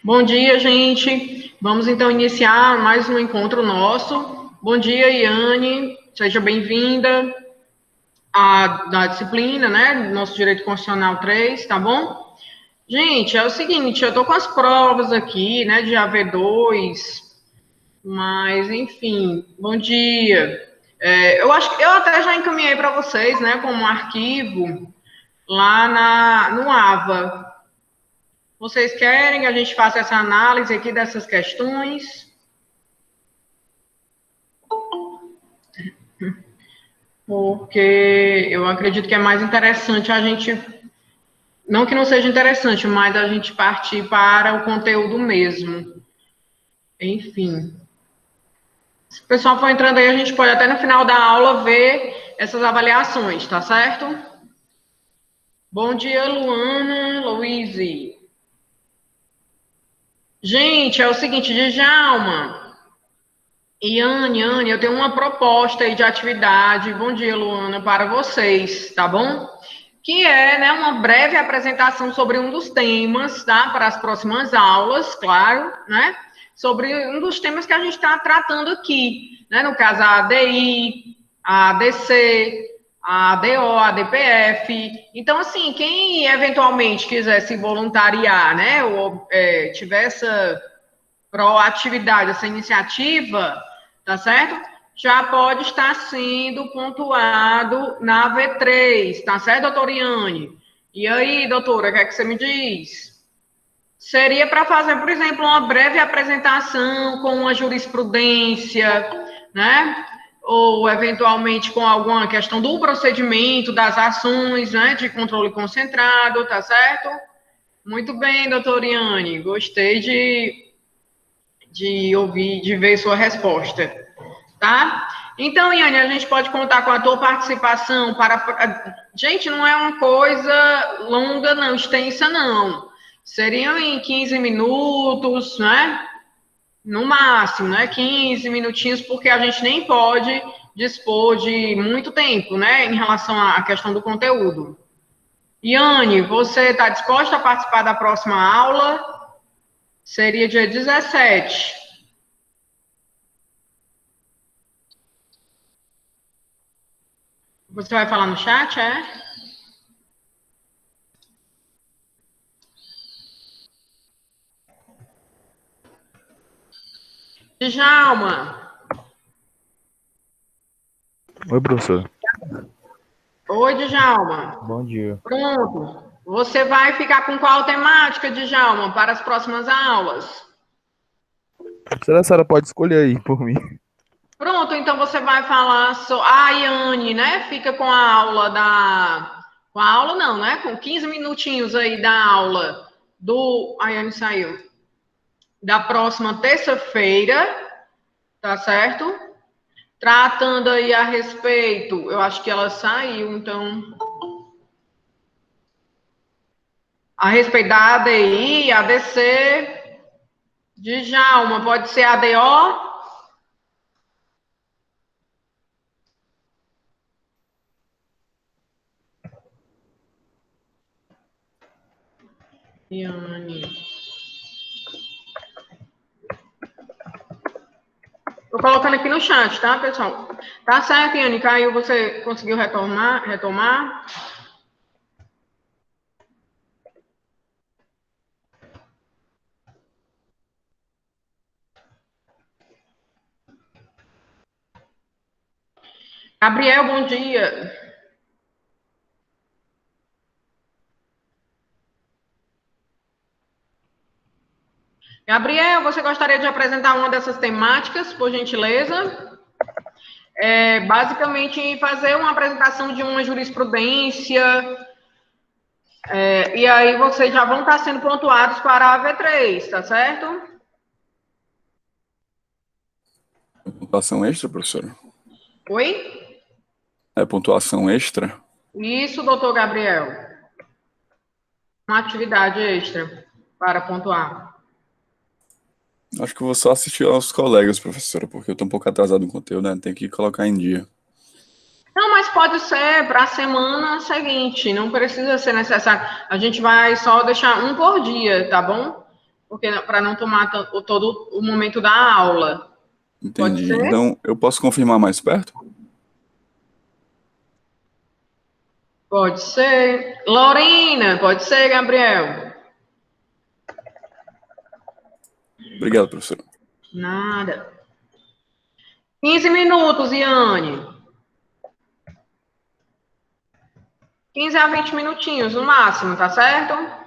Bom dia, gente. Vamos então iniciar mais um encontro nosso. Bom dia, Iane. Seja bem-vinda à disciplina, né? Nosso Direito Constitucional 3, tá bom? Gente, é o seguinte, eu estou com as provas aqui, né, de AV2, mas, enfim, bom dia. Eu acho que eu até já encaminhei para vocês, né, como um arquivo lá no AVA. Vocês querem que a gente faça essa análise aqui dessas questões? Porque eu acredito que é mais interessante a gente, não que não seja interessante, mas a gente partir para o conteúdo mesmo. Enfim. Se o pessoal for entrando aí, a gente pode até no final da aula ver essas avaliações, tá certo? Bom dia, Luana, Luíse. Gente, é o seguinte, Djalma e Anne, eu tenho uma proposta aí de atividade, bom dia, Luana, para vocês, tá bom? Que é, né, uma breve apresentação sobre um dos temas, tá? Para as próximas aulas, claro, né? Sobre um dos temas que a gente está tratando aqui, né? No caso, a ADI, a ADC, a ADO, a ADPF. Então, assim, quem eventualmente quiser se voluntariar, né? Ou tiver essa proatividade, essa iniciativa, tá certo? Já pode estar sendo pontuado na V3, tá certo, doutora Iane? E aí, doutora, o que é que você me diz? Seria para fazer, por exemplo, uma breve apresentação com uma jurisprudência, né? Ou, eventualmente, com alguma questão do procedimento, das ações, né? De controle concentrado, tá certo? Muito bem, doutora Iane, gostei de ouvir, de ver sua resposta, tá? Então, Iane, a gente pode contar com a tua participação para... Gente, não é uma coisa longa, não, extensa, não. Seriam em 15 minutos, né? No máximo, né? 15 minutinhos, porque a gente nem pode dispor de muito tempo, né? Em relação à questão do conteúdo. Iane, você está disposta a participar da próxima aula? Seria dia 17. Você vai falar no chat, é? Djalma. Oi, professor. Oi, Djalma. Bom dia. Pronto. Você vai ficar com qual temática, Djalma, para as próximas aulas? A senhora pode escolher aí por mim. Pronto, então você vai falar sobre... A Yane, né? Fica com a aula da... Com a aula não, né? Com 15 minutinhos aí da aula do... A Yane saiu. Da próxima terça-feira, tá certo? Tratando aí a respeito... Eu acho que ela saiu, então... A respeito da ADI, ADC, Djalma, pode ser ADO? Iane. Tô colocando aqui no chat, tá, pessoal? Tá certo, Iane, caiu, você conseguiu retomar? Gabriel, bom dia. Gabriel, você gostaria de apresentar uma dessas temáticas, por gentileza? Basicamente, fazer uma apresentação de uma jurisprudência, e aí vocês já vão estar sendo pontuados para a V3, tá certo? Pontuação extra, professora? Oi? É pontuação extra? Isso, doutor Gabriel. Uma atividade extra para pontuar. Acho que eu vou só assistir aos colegas, professora, porque eu tô um pouco atrasado no conteúdo, né? Tem que colocar em dia. Não, mas pode ser para a semana seguinte, não precisa ser necessário. A gente vai só deixar um por dia, tá bom? porque para não tomar todo o momento da aula. Pode Entendi. ser? Então, eu posso confirmar mais perto? Pode ser. Lorena, pode ser, Gabriel? Obrigado, professora. Nada. 15 minutos, Iane. 15 a 20 minutinhos no máximo, tá certo?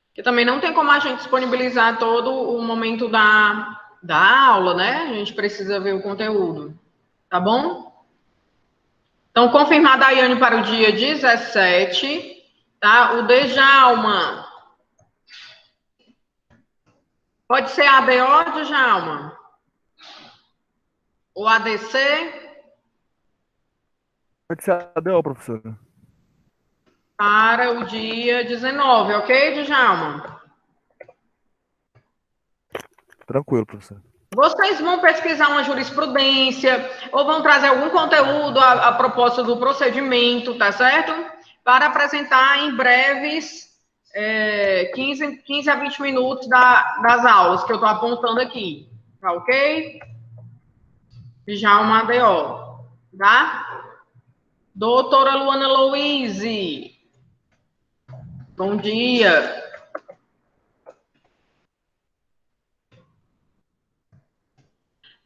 Porque também não tem como a gente disponibilizar todo o momento da aula, né? A gente precisa ver o conteúdo, tá bom? Então, confirmada a Daiane para o dia 17, tá? O Djalma. Pode ser ADO, Djalma? O ADC? Pode ser ADO, professora. Para o dia 19, ok, Djalma? Tranquilo, professora. Vocês vão pesquisar uma jurisprudência ou vão trazer algum conteúdo a propósito do procedimento, tá certo? Para apresentar em breves 15 a 20 minutos das aulas que eu estou apontando aqui, tá ok? Já uma ADO, tá? Doutora Luana Louise, bom dia.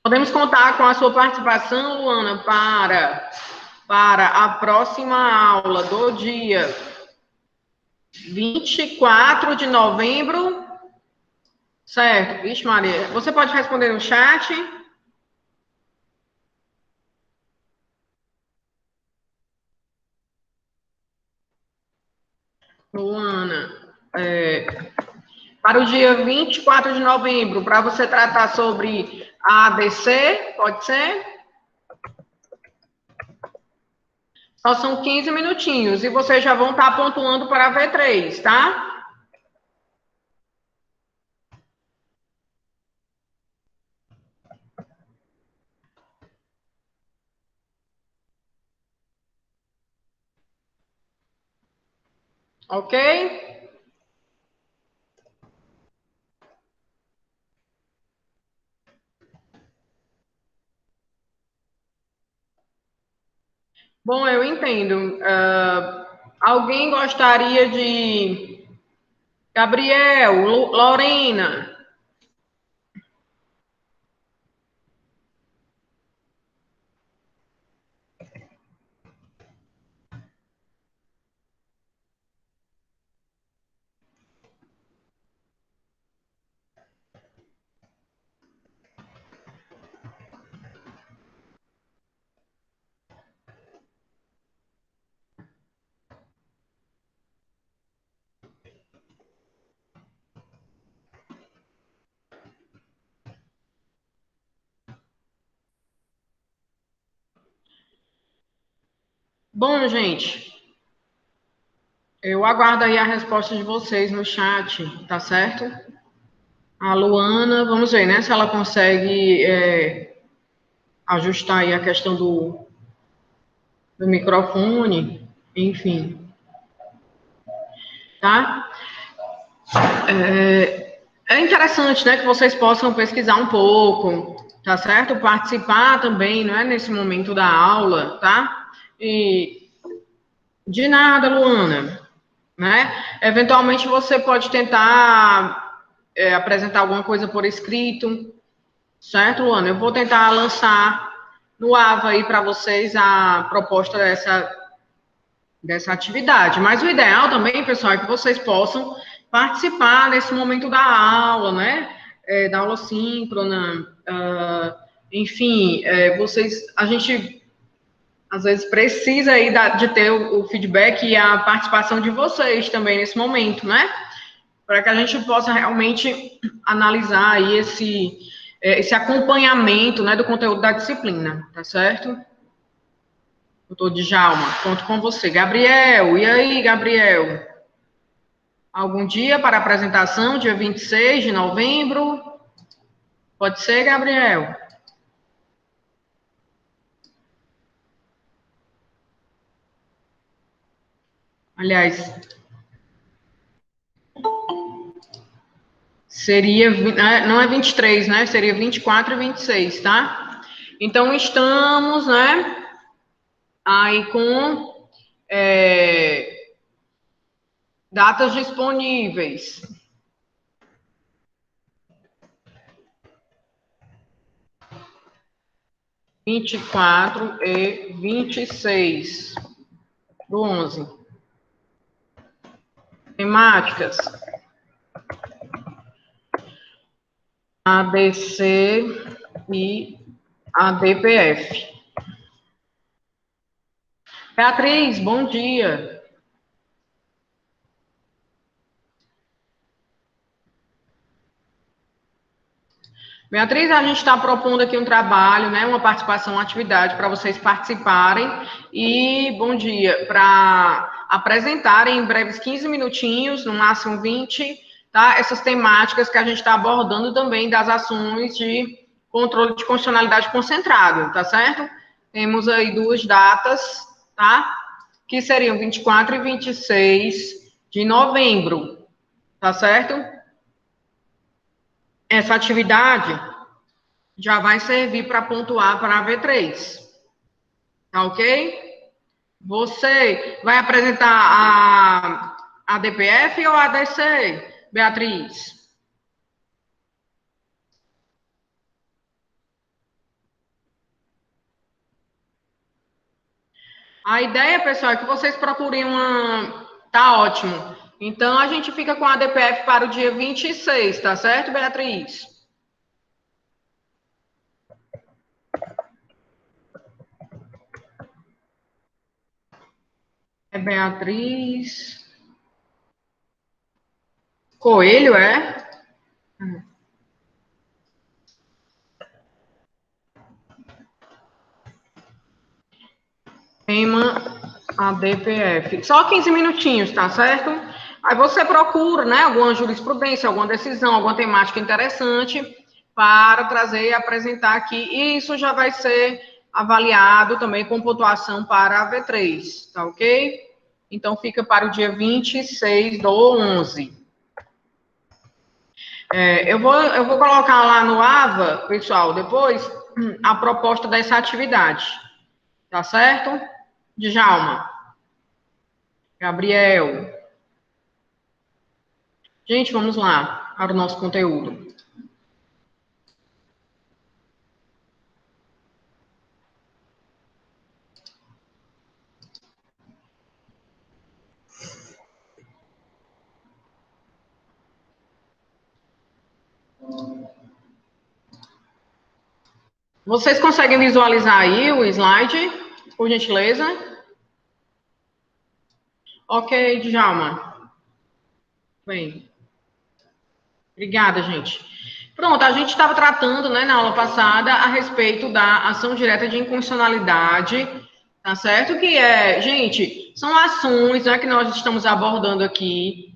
Podemos contar com a sua participação, Luana, para a próxima aula do dia 24 de novembro, certo? Vixe, Maria, você pode responder no chat? Luana, para o dia 24 de novembro, para você tratar sobre a ADC, pode ser? Só são 15 minutinhos e vocês já vão estar pontuando para a V3, tá? Ok? Bom, eu entendo. Alguém gostaria de... Gabriel, Lorena, bom, gente, eu aguardo aí a resposta de vocês no chat, tá certo? A Luana, vamos ver, né, se ela consegue ajustar aí a questão do microfone, enfim, tá? É interessante, né, que vocês possam pesquisar um pouco, tá certo? Participar também, não é, nesse momento da aula, tá? E de nada, Luana, né? Eventualmente você pode tentar apresentar alguma coisa por escrito, certo, Luana? Eu vou tentar lançar no AVA aí para vocês a proposta dessa atividade. Mas o ideal também, pessoal, é que vocês possam participar nesse momento da aula, né? Da aula síncrona, enfim, a gente às vezes precisa aí de ter o feedback e a participação de vocês também nesse momento, né? Para que a gente possa realmente analisar aí esse acompanhamento, né, do conteúdo da disciplina, tá certo? Doutor Djalma, conto com você. Gabriel, e aí, Gabriel? Algum dia para apresentação, dia 26 de novembro? Pode ser, Gabriel? Aliás, Seria, não é 23, né? Seria 24 e 26, tá? Então, estamos, né? Aí com datas disponíveis. Vinte e 24 e 26 do 11. Temáticas. ADC e ADPF. Beatriz, bom dia. Beatriz, a gente está propondo aqui um trabalho, né, uma participação, uma atividade para vocês participarem e, bom dia, para apresentarem em breves 15 minutinhos, no máximo 20, tá, essas temáticas que a gente está abordando também das ações de controle de constitucionalidade concentrado, tá certo? Temos aí 2 datas, tá, que seriam 24 e 26 de novembro, tá certo? Essa atividade já vai servir para pontuar para a V3. Tá ok? Você vai apresentar a DPF ou a ADC, Beatriz? A ideia, pessoal, é que vocês procurem uma... Tá ótimo. Então, a gente fica com a DPF para o dia 26, tá certo, Beatriz? É Beatriz... Coelho, é? Tema a DPF. Só 15 minutinhos, tá certo? Aí você procura, né, alguma jurisprudência, alguma decisão, alguma temática interessante para trazer e apresentar aqui. E isso já vai ser avaliado também com pontuação para a V3, tá ok? Então, fica para o dia 26 do 11. Eu vou colocar lá no AVA, pessoal, depois, a proposta dessa atividade. Tá certo? Djalma. Gabriel. Gente, vamos lá para o nosso conteúdo. Vocês conseguem visualizar aí o slide, por gentileza? Ok, Djalma. Bem. Obrigada, gente. Pronto, a gente estava tratando, né, na aula passada, a respeito da ação direta de inconstitucionalidade, tá certo? Que gente, são ações, né, que nós estamos abordando aqui.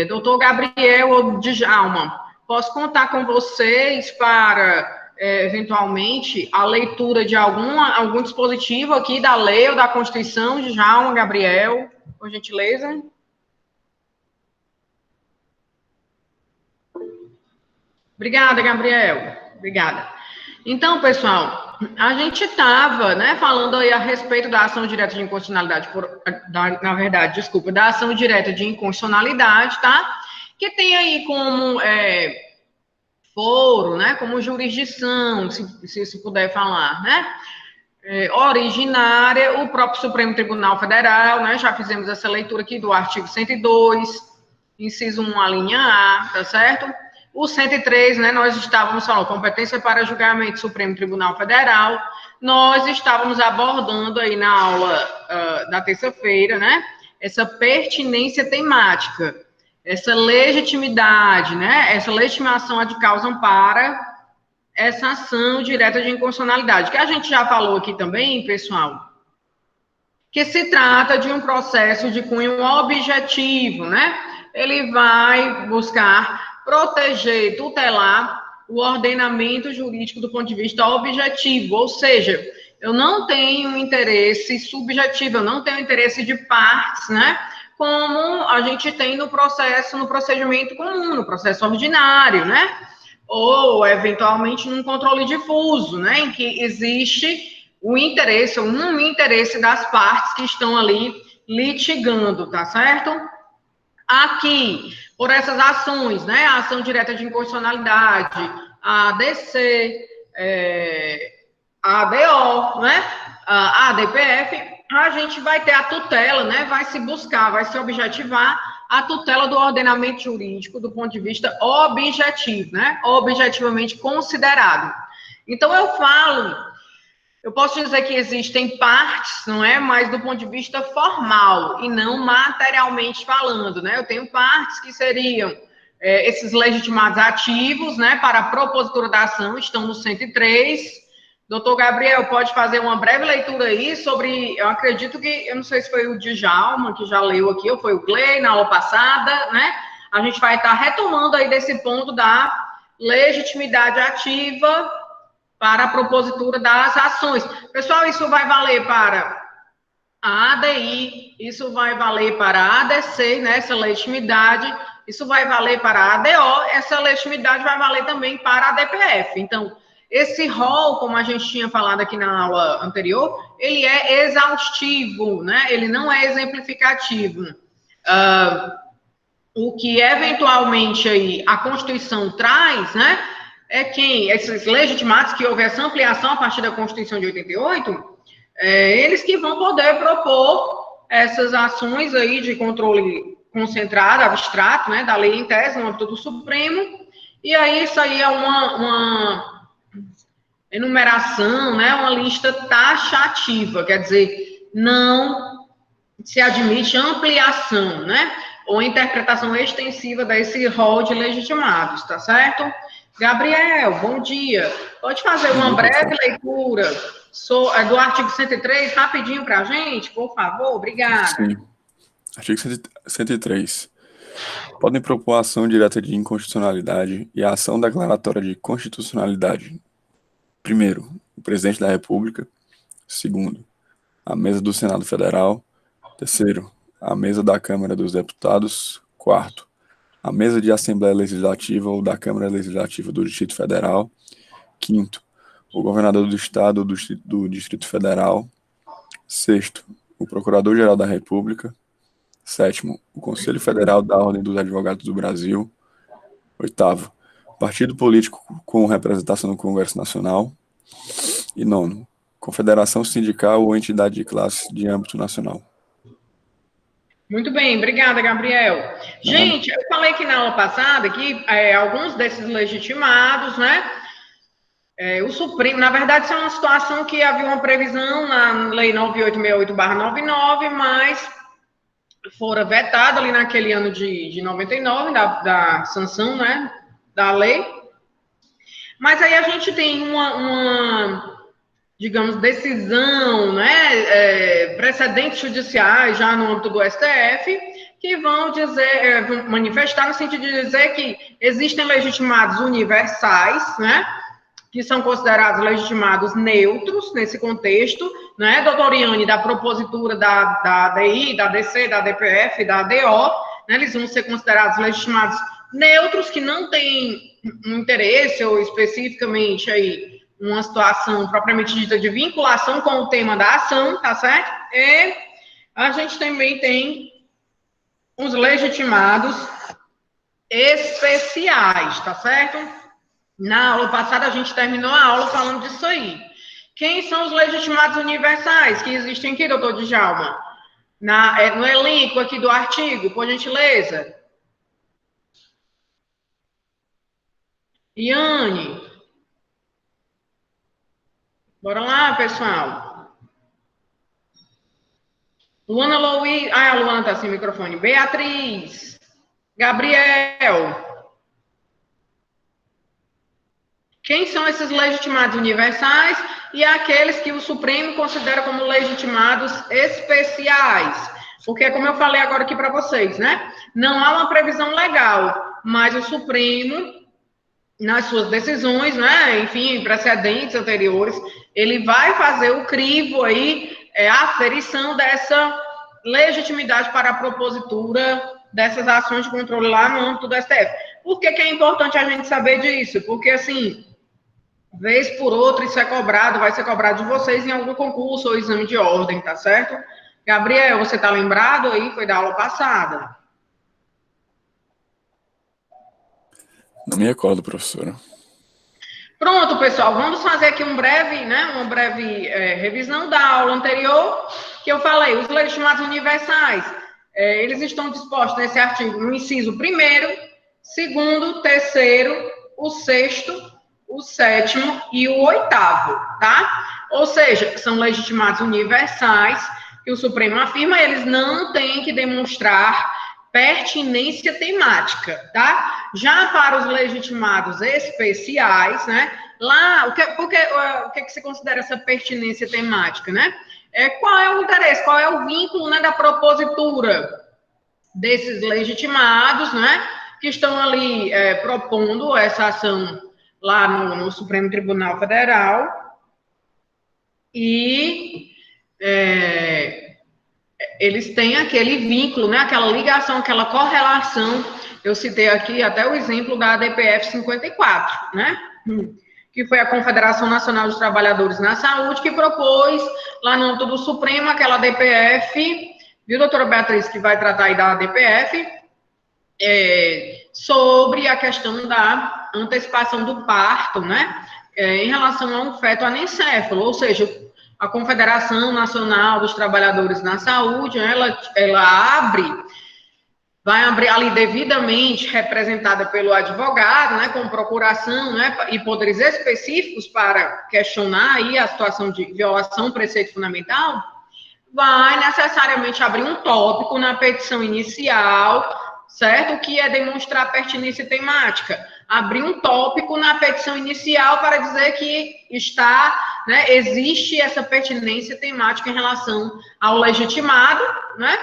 Doutor Gabriel ou Djalma, posso contar com vocês para... eventualmente, a leitura de algum dispositivo aqui da lei ou da Constituição, de Djalma, Gabriel, por gentileza. Obrigada, Gabriel. Obrigada. Então, pessoal, a gente estava, né, falando aí a respeito da ação direta de inconstitucionalidade, da ação direta de inconstitucionalidade, tá? Que tem aí como... foro, né, como jurisdição, se puder falar, né, originária, o próprio Supremo Tribunal Federal, né, já fizemos essa leitura aqui do artigo 102, inciso 1, a linha A, tá certo? O 103, né, nós estávamos falando, competência para julgamento Supremo Tribunal Federal, nós estávamos abordando aí na aula da terça-feira, né, essa pertinência temática, essa legitimidade, né, essa legitimação ad causam para essa ação direta de inconstitucionalidade, que a gente já falou aqui também, pessoal, que se trata de um processo de cunho objetivo, né, ele vai buscar proteger, tutelar o ordenamento jurídico do ponto de vista objetivo, ou seja, eu não tenho interesse subjetivo, eu não tenho interesse de partes, né, como a gente tem no procedimento comum, no processo ordinário, né? Ou, eventualmente, num controle difuso, né? Em que existe o interesse, ou um interesse das partes que estão ali litigando, tá certo? Aqui, por essas ações, né? A ação direta de inconstitucionalidade, a ADC, a ADO, né? A ADPF, a gente vai ter a tutela, né? Vai se buscar, vai se objetivar a tutela do ordenamento jurídico do ponto de vista objetivo, né? Objetivamente considerado. Então, eu posso dizer que existem partes, não é? Mas do ponto de vista formal e não materialmente falando, né? Eu tenho partes que seriam esses legitimados ativos, né? Para a propositura da ação, estão no 103. Doutor Gabriel, pode fazer uma breve leitura aí sobre, eu acredito que, eu não sei se foi o Djalma que já leu aqui, ou foi o Clay na aula passada, né? A gente vai estar retomando aí desse ponto da legitimidade ativa para a propositura das ações. Pessoal, isso vai valer para a ADI, isso vai valer para a ADC, né, essa legitimidade, isso vai valer para a ADO, essa legitimidade vai valer também para a DPF. Então, esse rol, como a gente tinha falado aqui na aula anterior, ele é exaustivo, né? Ele não é exemplificativo. O que eventualmente aí a Constituição traz, né? Esses legitimados que houve essa ampliação a partir da Constituição de 88, eles que vão poder propor essas ações aí de controle concentrado, abstrato, né? Da lei em tese, no âmbito do Supremo, e aí isso aí é uma enumeração, né, uma lista taxativa, quer dizer, não se admite ampliação, né, ou interpretação extensiva desse rol de legitimados, tá certo? Gabriel, bom dia. Pode fazer uma breve leitura do artigo 103, rapidinho para a gente, por favor? Obrigada. Sim. Artigo 103. Podem propor ação direta de inconstitucionalidade e a ação declaratória de constitucionalidade. Primeiro, o presidente da República. Segundo, a mesa do Senado Federal. Terceiro, a mesa da Câmara dos Deputados. Quarto, a mesa de Assembleia Legislativa ou da Câmara Legislativa do Distrito Federal. Quinto, o governador do Estado do Distrito Federal. Sexto, o Procurador-Geral da República. Sétimo, o Conselho Federal da Ordem dos Advogados do Brasil. Oitavo, partido político com representação no Congresso Nacional. E nono, confederação sindical ou entidade de classe de âmbito nacional. Muito bem, obrigada, Gabriel. Gente, eu falei que na aula passada que alguns desses legitimados, né? O Supremo, na verdade, isso é uma situação que havia uma previsão na Lei 9868/99, mas fora vetada ali naquele ano de 99, da sanção, né, da lei. Mas aí a gente tem uma digamos, decisão, né, precedentes judiciais já no âmbito do STF, que vão dizer, vão manifestar no sentido de dizer que existem legitimados universais, né, que são considerados legitimados neutros nesse contexto, né, doutor Iane, da propositura da ADI, da ADC, da ADPF, da ADO, né, eles vão ser considerados legitimados neutros, que não têm um interesse, ou especificamente aí, uma situação propriamente dita de vinculação com o tema da ação, tá certo? E a gente também tem os legitimados especiais, tá certo? Na aula passada a gente terminou a aula falando disso aí. Quem são os legitimados universais que existem aqui, doutor Djalma? No elenco aqui do artigo, por gentileza. Iane. Bora lá, pessoal. Luana Louise. A Luana tá sem microfone. Beatriz. Gabriel. Quem são esses legitimados universais e aqueles que o Supremo considera como legitimados especiais? Porque, como eu falei agora aqui para vocês, né? Não há uma previsão legal, mas o Supremo, nas suas decisões, né, enfim, precedentes anteriores, ele vai fazer o crivo aí, a aferição dessa legitimidade para a propositura dessas ações de controle lá no âmbito do STF. Por que é importante a gente saber disso? Porque, assim, vez por outra, isso é cobrado, vai ser cobrado de vocês em algum concurso ou exame de ordem, tá certo? Gabriel, você tá lembrado aí? Foi da aula passada. Não me recordo, professora. Pronto, pessoal, vamos fazer aqui uma breve revisão da aula anterior, que eu falei, os legitimados universais, eles estão dispostos nesse artigo no inciso 1º, 2º, 3º, o 6º, o 7º e o 8º, tá? Ou seja, são legitimados universais, que o Supremo afirma, eles não têm que demonstrar pertinência temática, tá? Já para os legitimados especiais, né? Lá, o que se considera essa pertinência temática, né? Qual é o interesse, qual é o vínculo, né, da propositura desses legitimados, né? Que estão ali propondo essa ação lá no Supremo Tribunal Federal e eles têm aquele vínculo, né, aquela ligação, aquela correlação. Eu citei aqui até o exemplo da ADPF 54, né, que foi a Confederação Nacional dos Trabalhadores na Saúde, que propôs, lá no âmbito do Supremo, aquela ADPF, viu, doutora Beatriz, que vai tratar aí da ADPF, sobre a questão da antecipação do parto, né, em relação a um feto anencéfalo, ou seja, a Confederação Nacional dos Trabalhadores na Saúde, ela vai abrir ali devidamente representada pelo advogado, né, com procuração, né, e poderes específicos para questionar aí a situação de violação do preceito fundamental, vai necessariamente abrir um tópico na petição inicial, certo? Que é demonstrar pertinência temática. Abrir um tópico na petição inicial para dizer que existe essa pertinência temática em relação ao legitimado, né?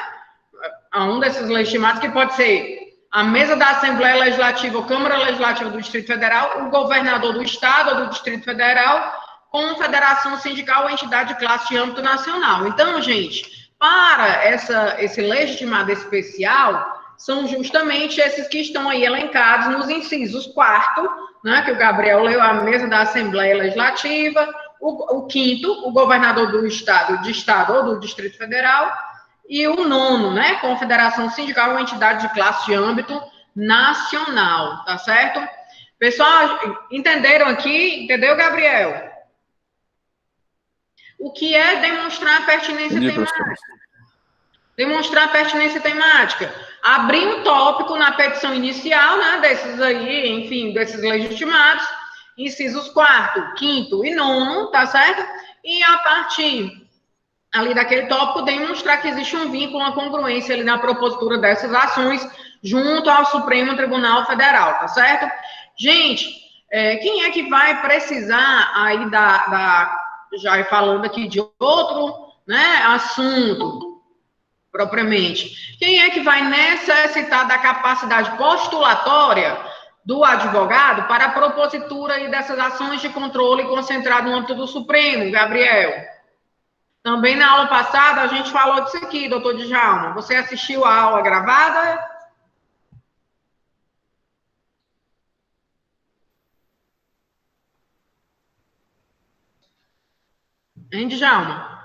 A um desses legitimados, que pode ser a mesa da Assembleia Legislativa ou Câmara Legislativa do Distrito Federal, o governador do Estado ou do Distrito Federal, confederação sindical ou entidade de classe de âmbito nacional. Então, gente, para esse legitimado especial, são justamente esses que estão aí elencados nos incisos 4º, né, que o Gabriel leu, a mesa da Assembleia Legislativa, o 5º, o governador do Estado ou do Distrito Federal, e o 9º, né, confederação sindical ou entidade de classe de âmbito nacional, tá certo? Pessoal, entenderam aqui? Entendeu, Gabriel? O que é demonstrar pertinência temática? Demonstrar pertinência temática. Abrir um tópico na petição inicial, né, desses aí, enfim, desses legitimados, incisos 4º, 5º e 9º, tá certo? E a partir ali daquele tópico, demonstrar que existe um vínculo, uma congruência ali na propositura dessas ações junto ao Supremo Tribunal Federal, tá certo? Gente, quem é que vai precisar aí já falando aqui de outro, né, assunto, propriamente, quem é que vai necessitar da capacidade postulatória do advogado para a propositura aí dessas ações de controle concentrado no âmbito do Supremo, Gabriel? Também na aula passada a gente falou disso aqui, doutor Djalma. Você assistiu a aula gravada? Hein, Djalma?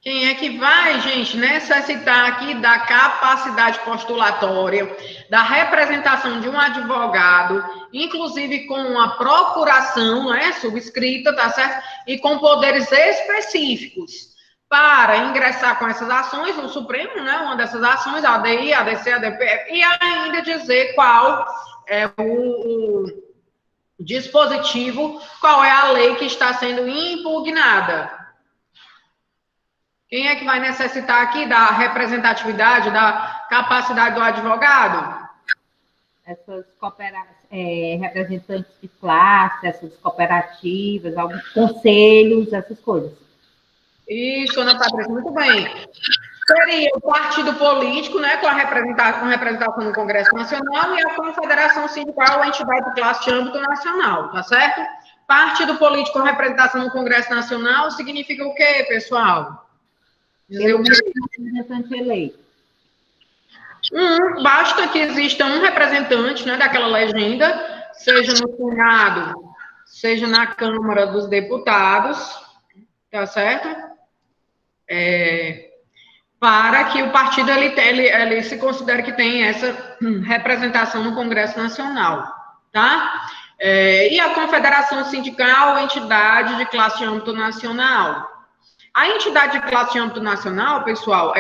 Quem é que vai, gente, necessitar aqui da capacidade postulatória, da representação de um advogado, inclusive com a procuração, não é, subscrita, tá certo? E com poderes específicos para ingressar com essas ações no Supremo, né? Uma dessas ações, a ADI, a ADC, a DPF, e ainda dizer qual é o dispositivo, qual é a lei que está sendo impugnada. Quem é que vai necessitar aqui da representatividade, da capacidade do advogado? Essas representantes de classe, essas cooperativas, alguns conselhos, essas coisas. Isso, Ana Patrícia, muito bem. Seria o partido político, né, com representação no Congresso Nacional, e a Confederação Sindical ou entidade de classe de âmbito nacional, tá certo? Partido político com representação no Congresso Nacional significa o quê, pessoal? Dizer o quê? Representante eleito. Basta que exista um representante, né, daquela legenda, seja no Senado, seja na Câmara dos Deputados, tá certo? Para que o partido ele se considere que tem essa representação no Congresso Nacional, tá? E a confederação sindical, entidade de classe de âmbito nacional. A entidade de classe de âmbito nacional, pessoal,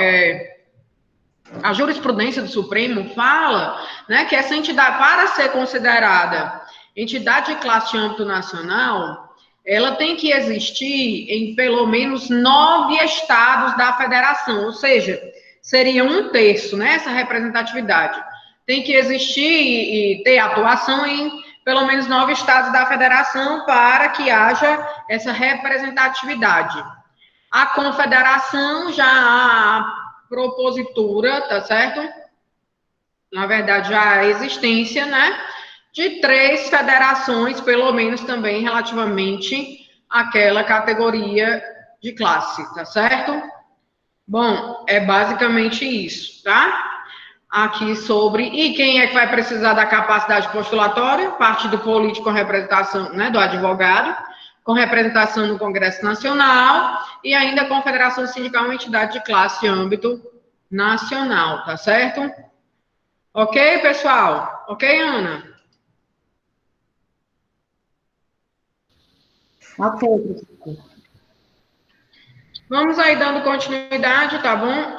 a jurisprudência do Supremo fala, né, que essa entidade, para ser considerada entidade de classe de âmbito nacional, ela tem que existir em pelo menos 9 estados da federação, ou seja, seria 1/3, né, essa representatividade. Tem que existir e ter atuação em pelo menos 9 estados da federação para que haja essa representatividade. A confederação já há propositura, tá certo? Na verdade, já há existência, né, de 3 federações, pelo menos também relativamente àquela categoria de classe, tá certo? Bom, é basicamente isso, tá? Aqui sobre... E quem é que vai precisar da capacidade postulatória? Partido político com representação, né, do advogado, com representação no Congresso Nacional, e ainda a Confederação Sindical, uma entidade de classe de âmbito nacional, tá certo? Ok, pessoal? Ok, Ana? Ok, professor. Vamos aí dando continuidade, tá bom?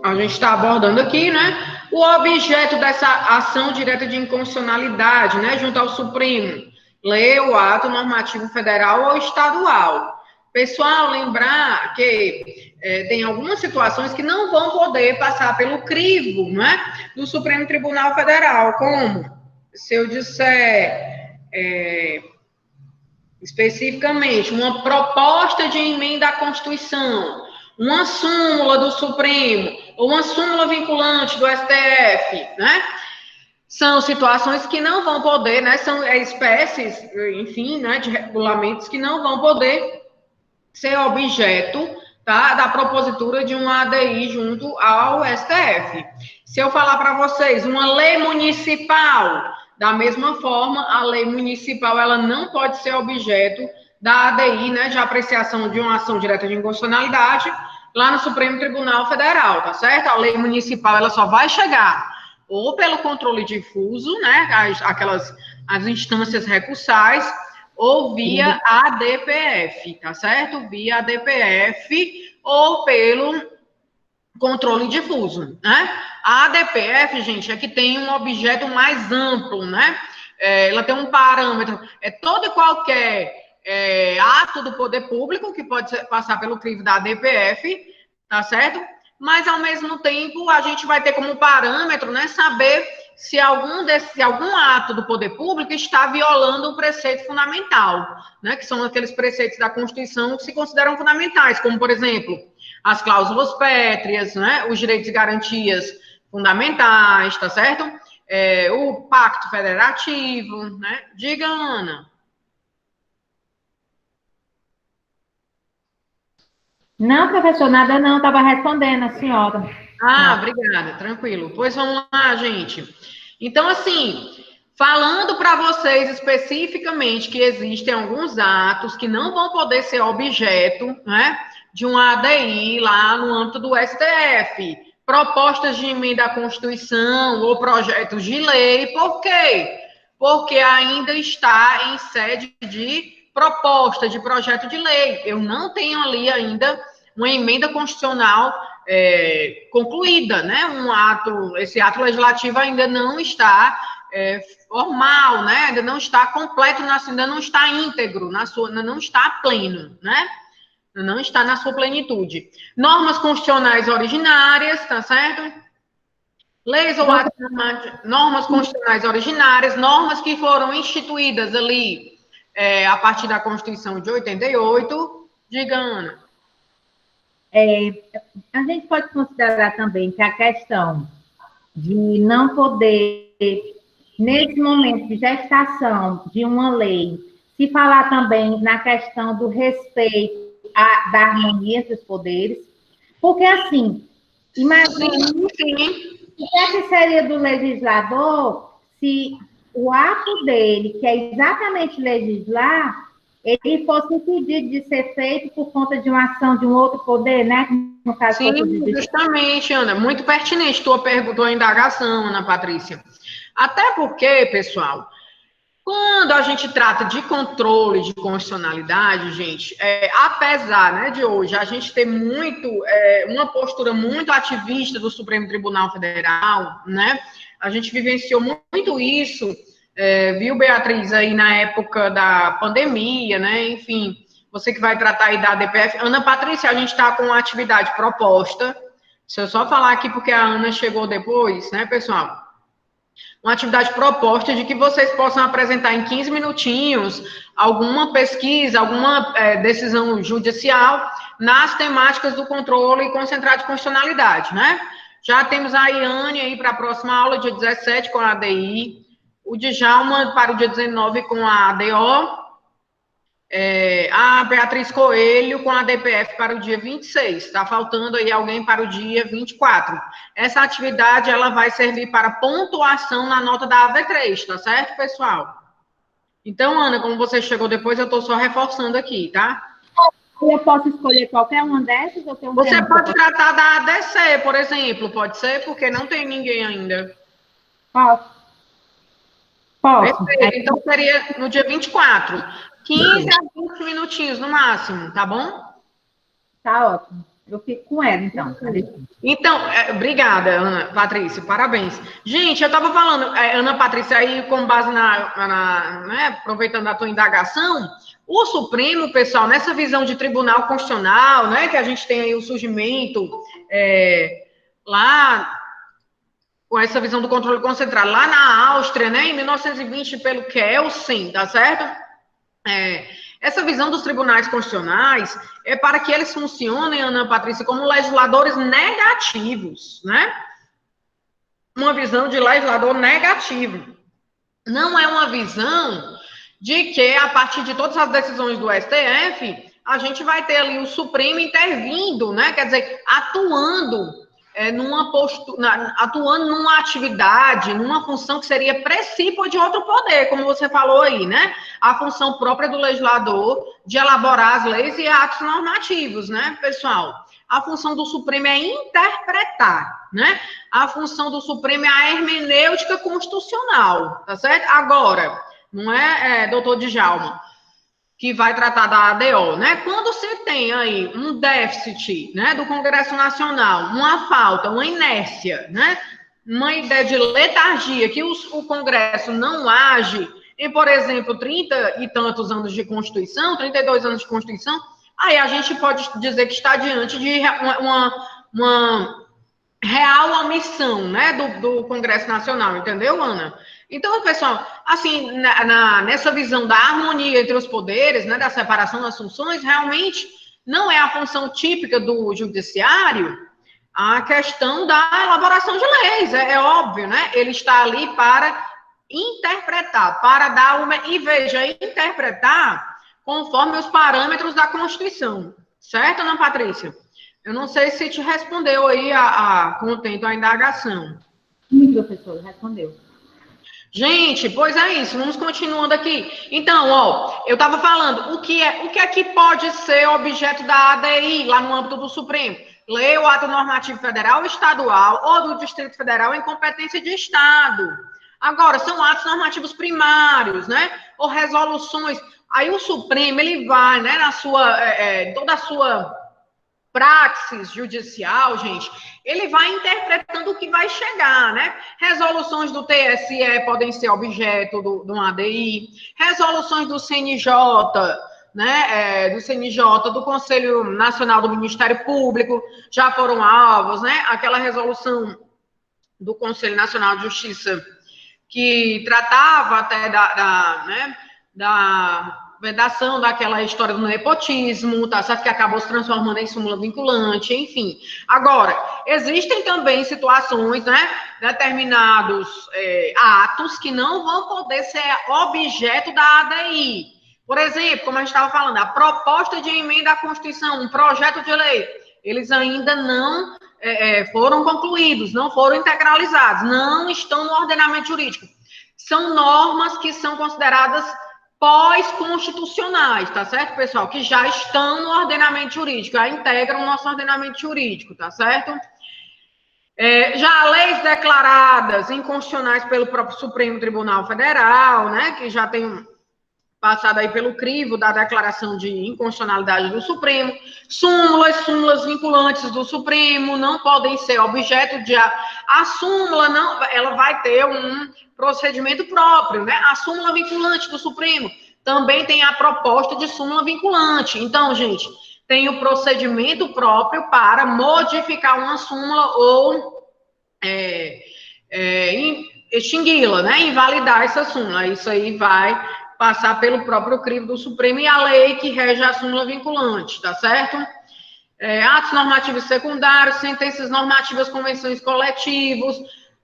A gente está abordando aqui, né? O objeto dessa ação direta de inconstitucionalidade, né? Junto ao Supremo, lei ou ato normativo federal ou estadual. Pessoal, lembrar que tem algumas situações que não vão poder passar pelo crivo, né? Do Supremo Tribunal Federal, como se eu disser... especificamente, uma proposta de emenda à Constituição, uma súmula do Supremo, ou uma súmula vinculante do STF, né? São situações que não vão poder, né? São espécies, enfim, né, de regulamentos que não vão poder ser objeto, tá, da propositura de uma ADI junto ao STF. Se eu falar para vocês uma lei municipal, da mesma forma, a lei municipal ela não pode ser objeto da ADI, né, de apreciação de uma ação direta de inconstitucionalidade lá no Supremo Tribunal Federal, tá certo? A lei municipal ela só vai chegar ou pelo controle difuso, né, as instâncias recursais, ou via ADPF, tá certo? Via ADPF ou pelo controle difuso, né? A ADPF, gente, é que tem um objeto mais amplo, né? Ela tem um parâmetro, todo e qualquer ato do poder público que pode passar pelo crivo da ADPF, tá certo? Mas, ao mesmo tempo, a gente vai ter como parâmetro, né, saber se algum ato do poder público está violando um preceito fundamental, né, que são aqueles preceitos da Constituição que se consideram fundamentais, como, por exemplo, as cláusulas pétreas, né, os direitos e garantias fundamentais, tá certo? O pacto federativo, né? Diga, Ana. Não, professor, nada não, estava respondendo a senhora. Obrigada, tranquilo. Pois vamos lá, gente. Então, assim, falando para vocês especificamente que existem alguns atos que não vão poder ser objeto, né, de uma ADI lá no âmbito do STF, propostas de emenda à Constituição ou projetos de lei, por quê? Porque ainda está em sede de proposta, de projeto de lei. Eu não tenho ali ainda uma emenda constitucional concluída, né? Esse ato legislativo ainda não está formal, né? Ainda não está completo, ainda não está íntegro, ainda não está pleno, né? Não está na sua plenitude. Normas constitucionais originárias, tá certo? Leis ou atos, normas constitucionais originárias, normas que foram instituídas ali a partir da Constituição de 88. Diga, Ana. A gente pode considerar também que a questão de não poder nesse momento de gestação de uma lei, se falar também na questão do respeito da harmonia dos poderes, porque assim, imagine o que seria do legislador se o ato dele, que é exatamente legislar, ele fosse impedido de ser feito por conta de uma ação de um outro poder, né? No caso, sim, justamente, Ana, muito pertinente tua indagação, Ana Patrícia. Até porque, pessoal, quando a gente trata de controle de constitucionalidade, gente, apesar, né, de hoje a gente ter uma postura muito ativista do Supremo Tribunal Federal, né, a gente vivenciou muito isso, viu, Beatriz, aí na época da pandemia, né, enfim, você que vai tratar aí da ADPF. Ana Patrícia, a gente está com uma atividade proposta, deixa eu só falar aqui porque a Ana chegou depois, né, pessoal? Uma atividade proposta de que vocês possam apresentar em 15 minutinhos alguma pesquisa, alguma decisão judicial nas temáticas do controle concentrado de constitucionalidade, né? Já temos a Iane aí para a próxima aula, dia 17, com a ADI, o Djalma para o dia 19 com a ADO, a Beatriz Coelho com a DPF para o dia 26. Está faltando aí alguém para o dia 24. Essa atividade, ela vai servir para pontuação na nota da AV3, tá certo, pessoal? Então, Ana, como você chegou depois, eu estou só reforçando aqui, tá? Eu posso escolher qualquer uma dessas? Ou tem um você pode tratar da ADC, por exemplo, pode ser? Porque não tem ninguém ainda. Posso. Perfeito. Então, seria no dia 24. 15 a 20 minutinhos no máximo, tá bom? Tá ótimo. Eu fico com ela, então. Então, obrigada, Ana Patrícia, parabéns. Gente, eu estava falando, Ana Patrícia, aí com base né, aproveitando a tua indagação, o Supremo, pessoal, nessa visão de tribunal constitucional, né, que a gente tem aí o surgimento lá, com essa visão do controle concentrado, lá na Áustria, né, em 1920, pelo Kelsen, tá certo? Essa visão dos tribunais constitucionais é para que eles funcionem, Ana Patrícia, como legisladores negativos, né? Uma visão de legislador negativo. Não é uma visão de que, a partir de todas as decisões do STF, a gente vai ter ali o Supremo intervindo, né? Quer dizer, atuando atuando numa atividade, numa função que seria precípua de outro poder, como você falou aí, né? A função própria do legislador de elaborar as leis e atos normativos, né, pessoal? A função do Supremo é interpretar, né? A função do Supremo é a hermenêutica constitucional, tá certo? Agora, não doutor Djalma, que vai tratar da ADO, né? Quando você tem aí um déficit, né, do Congresso Nacional, uma falta, uma inércia, né, uma ideia de letargia, que o Congresso não age em, por exemplo, 30 e tantos anos de Constituição, 32 anos de Constituição, aí a gente pode dizer que está diante de uma real omissão, né, do Congresso Nacional, entendeu, Ana? Então, pessoal, assim, nessa visão da harmonia entre os poderes, né, da separação das funções, realmente não é a função típica do judiciário a questão da elaboração de leis, é óbvio, né? Ele está ali para interpretar, para dar uma... E veja, interpretar conforme os parâmetros da Constituição, certo, Ana Patrícia? Eu não sei se te respondeu aí contento a indagação. Sim, professor, respondeu. Gente, pois é isso, vamos continuando aqui. Então, ó, eu estava falando, o que é que pode ser objeto da ADI lá no âmbito do Supremo? Lei ou ato normativo federal, estadual ou do Distrito Federal em competência de Estado. Agora, são atos normativos primários, né? Ou resoluções. Aí o Supremo, ele vai, né, toda a sua praxis judicial, gente, ele vai interpretando o que vai chegar, né? Resoluções do TSE podem ser objeto de um ADI, resoluções do CNJ, né? Do CNJ, do Conselho Nacional do Ministério Público, já foram alvos, né? Aquela resolução do Conselho Nacional de Justiça que tratava até vedação daquela história do nepotismo, tá certo? Que acabou se transformando em súmula vinculante, enfim. Agora, existem também situações, né? Determinados atos que não vão poder ser objeto da ADI. Por exemplo, como a gente estava falando, a proposta de emenda à Constituição, um projeto de lei, eles ainda não foram concluídos, não foram integralizados, não estão no ordenamento jurídico. São normas que são consideradas pós-constitucionais, tá certo, pessoal? Que já estão no ordenamento jurídico, já integram o nosso ordenamento jurídico, tá certo? Já leis declaradas inconstitucionais pelo próprio Supremo Tribunal Federal, né, que já tem passado aí pelo crivo da declaração de inconstitucionalidade do Supremo, súmulas vinculantes do Supremo não podem ser objeto de... A súmula, não, ela vai ter um procedimento próprio, né? A súmula vinculante do Supremo também tem a proposta de súmula vinculante. Então, gente, tem o procedimento próprio para modificar uma súmula ou extingui-la, né? Invalidar essa súmula. Isso aí vai passar pelo próprio crivo do Supremo e a lei que rege a súmula vinculante, tá certo? Atos normativos secundários, sentenças normativas, convenções coletivos,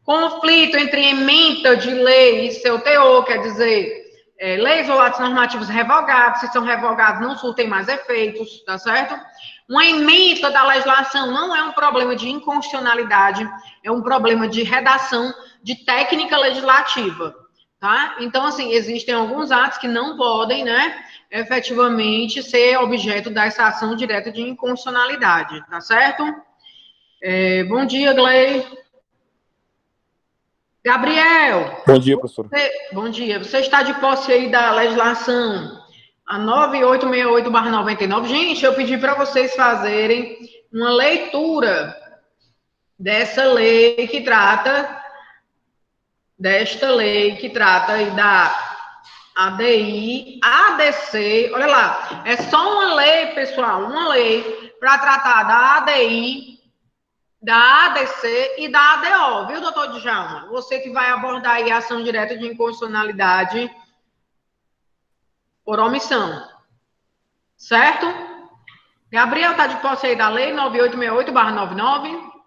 conflito entre ementa de lei e seu teor, quer dizer, leis ou atos normativos revogados, se são revogados não surtem mais efeitos, tá certo? Uma ementa da legislação não é um problema de inconstitucionalidade, é um problema de redação de técnica legislativa. Tá? Então, assim, existem alguns atos que não podem, né, efetivamente ser objeto dessa ação direta de inconstitucionalidade, tá certo? Bom dia, Glei. Gabriel. Bom dia, professor. Bom dia. Você está de posse aí da legislação a 9868/99. Gente, eu pedi para vocês fazerem uma leitura dessa lei que trata... desta lei que trata aí da ADI, ADC, olha lá, é só uma lei, pessoal, uma lei para tratar da ADI, da ADC e da ADO, viu, doutor Djalma? Você que vai abordar aí a ação direta de inconstitucionalidade por omissão, certo? Gabriel, tá de posse aí da lei 9868/99?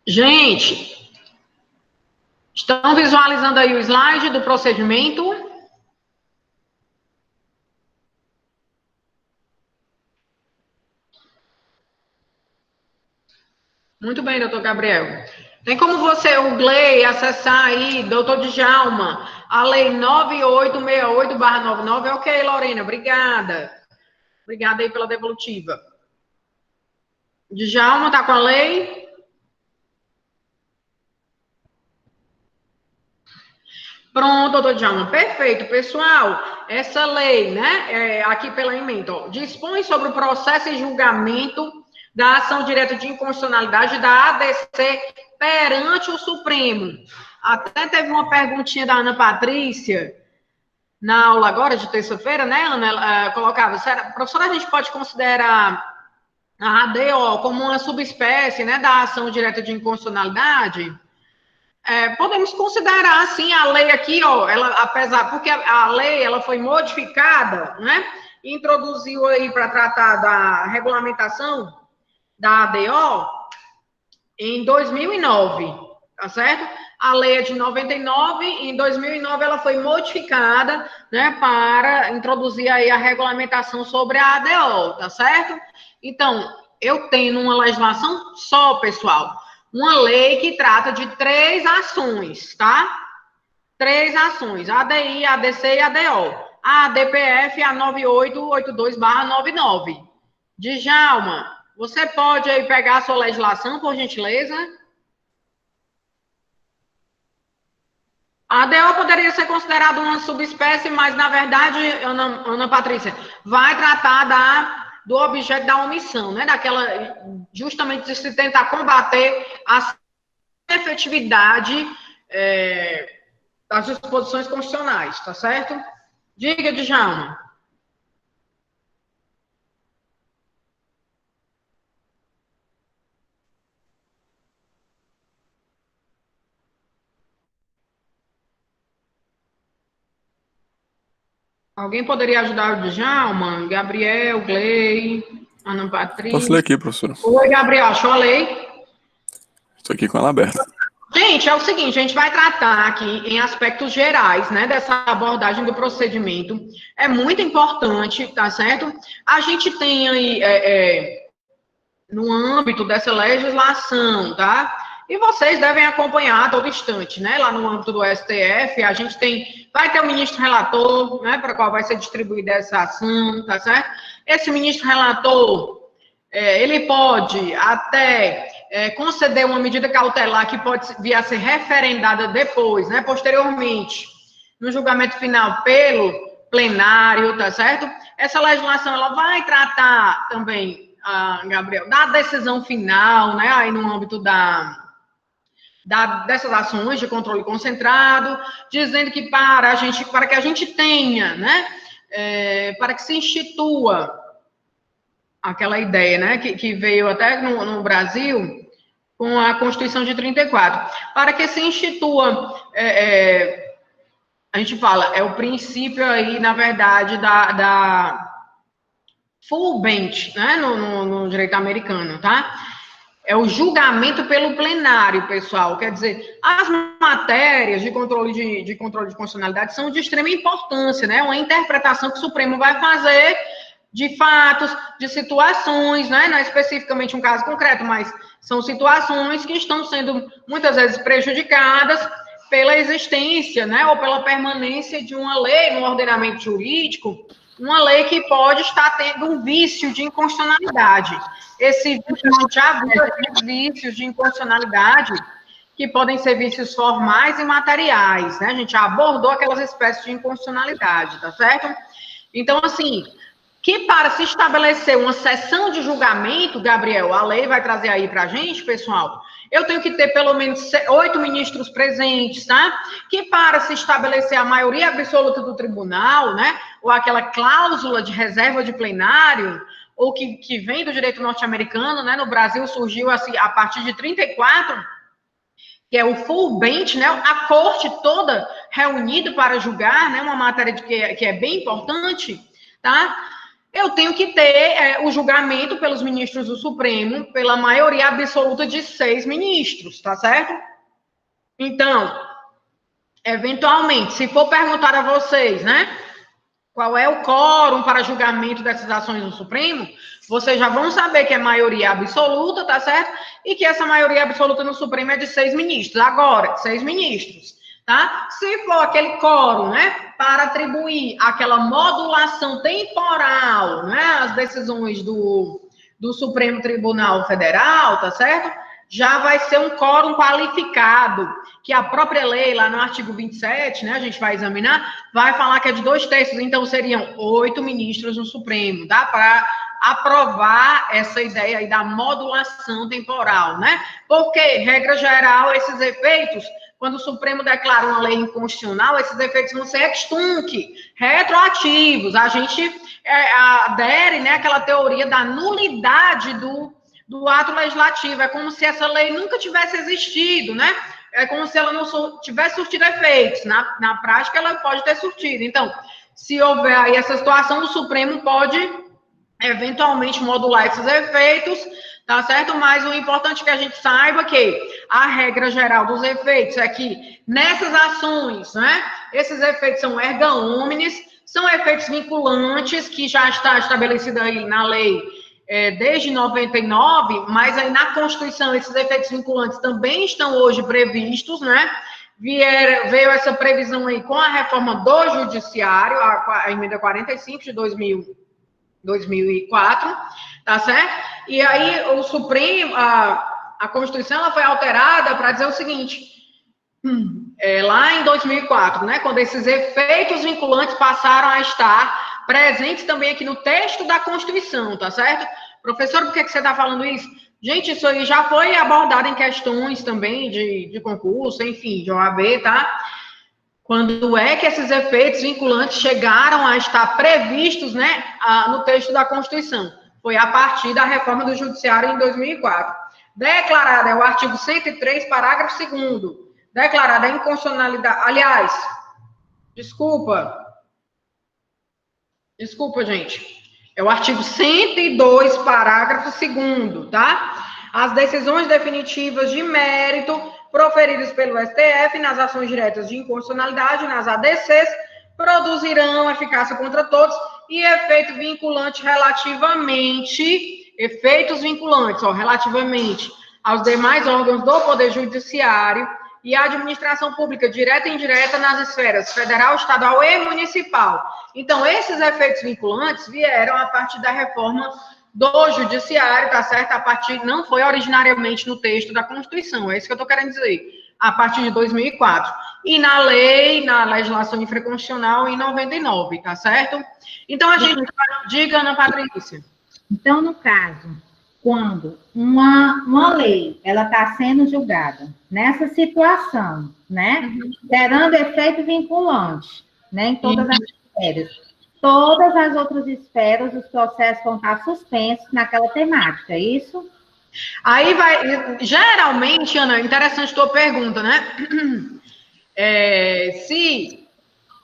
Gente, estão visualizando aí o slide do procedimento? Muito bem, doutor Gabriel. Tem como você, o Glei, acessar aí, doutor Djalma, a lei 9868/99? Ok, Lorena, obrigada. Obrigada aí pela devolutiva. Djalma, tá com a lei? Pronto, doutor Djalma, perfeito. Pessoal, essa lei, né, aqui pela emenda, ó, dispõe sobre o processo e julgamento da ação direta de inconstitucionalidade da ADC perante o Supremo. Até teve uma perguntinha da Ana Patrícia na aula agora, de terça-feira, né, Ana? Ela colocava, professora, a gente pode considerar a ADO como uma subespécie, né, da ação direta de inconstitucionalidade? Podemos considerar, assim, a lei aqui, ó, ela, apesar, porque a lei, ela foi modificada, né, introduziu aí para tratar da regulamentação da ADO em 2009, tá certo? A lei é de 99, e em 2009 ela foi modificada, né, para introduzir aí a regulamentação sobre a ADO, tá certo? Então, eu tenho uma legislação só, pessoal, uma lei que trata de 3 ações, tá? 3 ações, ADI, ADC e ADO. A DPF é a 9882/99. Djalma, você pode aí pegar a sua legislação, por gentileza? A ADO poderia ser considerada uma subespécie, mas, na verdade, Ana Patrícia, vai tratar do objeto da omissão, né? Daquela, justamente de se tentar combater a efetividade das disposições constitucionais, tá certo? Diga, Djalma. Alguém poderia ajudar o Djalma? Gabriel, Glei, Ana Patrícia. Posso ler aqui, professora? Oi, Gabriel, achou a lei? Estou aqui com ela aberta. Gente, é o seguinte, a gente vai tratar aqui em aspectos gerais, né, dessa abordagem do procedimento. É muito importante, tá certo? A gente tem aí, no âmbito dessa legislação, tá? E vocês devem acompanhar a todo instante, né? Lá no âmbito do STF, a gente vai ter o ministro relator, né, para qual vai ser distribuída essa ação, tá certo? Esse ministro relator, ele pode até conceder uma medida cautelar que pode vir a ser referendada depois, né, posteriormente, no julgamento final pelo plenário, tá certo? Essa legislação, ela vai tratar também, Gabriel, da decisão final, né, aí no âmbito dessas ações de controle concentrado, dizendo que para que a gente tenha, né, para que se institua aquela ideia, né, que veio até no Brasil com a Constituição de 34, para que se institua, a gente fala, é o princípio aí, na verdade, da full bench, né, no direito americano, tá? É o julgamento pelo plenário, pessoal. Quer dizer, as matérias de controle de constitucionalidade são de extrema importância, né? Uma interpretação que o Supremo vai fazer de fatos, de situações, né? Não é especificamente um caso concreto, mas são situações que estão sendo muitas vezes prejudicadas pela existência, né? Ou pela permanência de uma lei no ordenamento jurídico, uma lei que pode estar tendo um vício de inconstitucionalidade. Esse vício já viu vícios de inconstitucionalidade que podem ser vícios formais e materiais, né? A gente já abordou aquelas espécies de inconstitucionalidade, tá certo? Então, assim, que para se estabelecer uma sessão de julgamento, Gabriel, a lei vai trazer aí para a gente, pessoal, eu tenho que ter pelo menos 8 ministros presentes, tá? Que para se estabelecer a maioria absoluta do tribunal, né? Ou aquela cláusula de reserva de plenário, ou que vem do direito norte-americano, né? No Brasil surgiu assim, a partir de 34, que é o full bench, né? A corte toda reunida para julgar, né? Uma matéria que é bem importante, tá? Eu tenho que ter o julgamento pelos ministros do Supremo, pela maioria absoluta de 6 ministros, tá certo? Então, eventualmente, se for perguntar a vocês, né, qual é o quórum para julgamento dessas ações no Supremo, vocês já vão saber que é maioria absoluta, tá certo? E que essa maioria absoluta no Supremo é de 6 ministros. Agora, 6 ministros. Tá? Se for aquele quórum, né, para atribuir aquela modulação temporal, né, às decisões do Supremo Tribunal Federal, tá certo? Já vai ser um quórum qualificado, que a própria lei, lá no artigo 27, né, a gente vai examinar, vai falar que é de 2/3, então seriam 8 ministros no Supremo, tá? Para aprovar essa ideia aí da modulação temporal, né? Porque, regra geral, esses efeitos, quando o Supremo declara uma lei inconstitucional, esses efeitos vão ser ex-tunc, retroativos. A gente adere, né, àquela teoria da nulidade do ato legislativo. É como se essa lei nunca tivesse existido, né? É como se ela não tivesse surtido efeitos. Na prática, ela pode ter surtido. Então, se houver aí essa situação, o Supremo pode, eventualmente, modular esses efeitos, tá certo? Mas o importante é que a gente saiba que a regra geral dos efeitos é que nessas ações, né, esses efeitos são erga omnes, são efeitos vinculantes, que já está estabelecido aí na lei desde 99, mas aí na Constituição esses efeitos vinculantes também estão hoje previstos, né? Veio essa previsão aí com a reforma do Judiciário, a emenda 45 de 2004, tá certo? E aí o Supremo, a Constituição, ela foi alterada para dizer o seguinte, lá em 2004, né, quando esses efeitos vinculantes passaram a estar presentes também aqui no texto da Constituição, tá certo? Professor, por que você está falando isso? Gente, isso aí já foi abordado em questões também de concurso, enfim, de OAB, tá? Quando é que esses efeitos vinculantes chegaram a estar previstos, né, no texto da Constituição? Foi a partir da reforma do Judiciário em 2004. Declarada, é o artigo 103, parágrafo 2º, declarada a inconstitucionalidade, aliás, desculpa, Desculpa, gente. É o artigo 102, parágrafo 2º, tá? As decisões definitivas de mérito proferidas pelo STF nas ações diretas de inconstitucionalidade, nas ADCs, produzirão eficácia contra todos e efeito vinculante relativamente aos demais órgãos do Poder Judiciário e à administração pública, direta e indireta, nas esferas federal, estadual e municipal. Então, esses efeitos vinculantes vieram a partir da reforma do Judiciário, tá certo? A partir, não foi originariamente no texto da Constituição, é isso que eu estou querendo dizer, a partir de 2004. E na lei, na legislação infraconstitucional, em 99, tá certo? Então, a gente... Diga, Ana Patrícia. Então, no caso, quando uma lei, ela está sendo julgada nessa situação, né? Gerando efeito vinculante, né? Em todas as esferas. Todas as outras esferas, os processos vão estar suspensos naquela temática, é isso? Aí vai... Geralmente, Ana, interessante tua pergunta, né? Se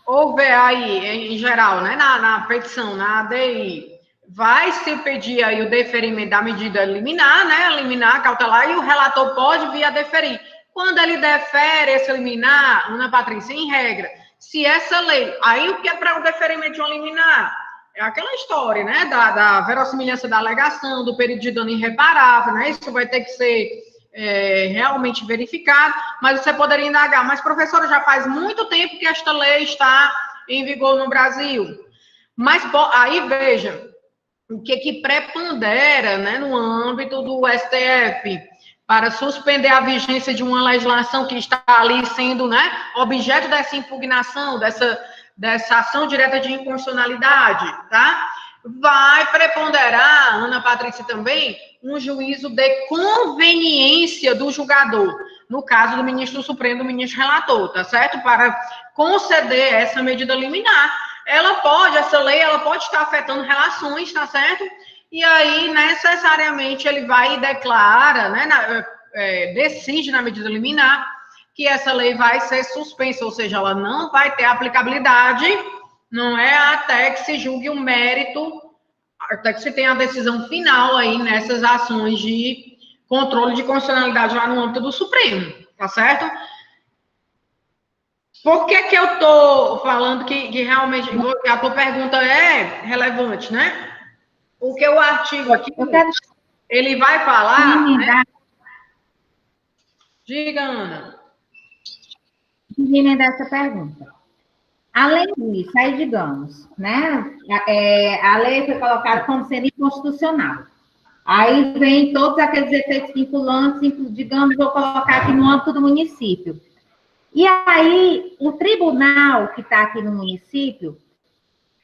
houver aí, em geral, né? Na petição, na ADI... vai se pedir aí o deferimento da medida liminar, né, liminar, cautelar, e o relator pode vir a deferir. Quando ele defere esse liminar, Ana Patrícia, em regra, se essa lei, aí o que é para o deferimento de uma liminar? É aquela história, né, da verossimilhança da alegação, do período de dano irreparável, né, isso vai ter que ser realmente verificado, mas você poderia indagar, mas professora, já faz muito tempo que esta lei está em vigor no Brasil. Mas aí, veja, o que prepondera, né, no âmbito do STF para suspender a vigência de uma legislação que está ali sendo, né, objeto dessa impugnação, dessa ação direta de inconstitucionalidade, tá? Vai preponderar, Ana Patrícia, também, um juízo de conveniência do julgador, no caso do ministro Supremo, do ministro relator, tá certo? Para conceder essa medida liminar. Essa lei, ela pode estar afetando relações, tá certo? E aí, necessariamente, ele vai e declara, né, decide na medida liminar, que essa lei vai ser suspensa, ou seja, ela não vai ter aplicabilidade, não é até que se julgue o mérito, até que se tenha a decisão final aí nessas ações de controle de constitucionalidade lá no âmbito do Supremo, tá certo? Por que eu estou falando que realmente a tua pergunta é relevante, né? Porque o artigo aqui, ele vai falar... Né? Diga, Ana. Emendar essa pergunta. Além disso, aí digamos, né? A lei foi colocada como sendo inconstitucional. Aí vem todos aqueles efeitos vinculantes, digamos, vou colocar aqui no âmbito do município. E aí, o tribunal que está aqui no município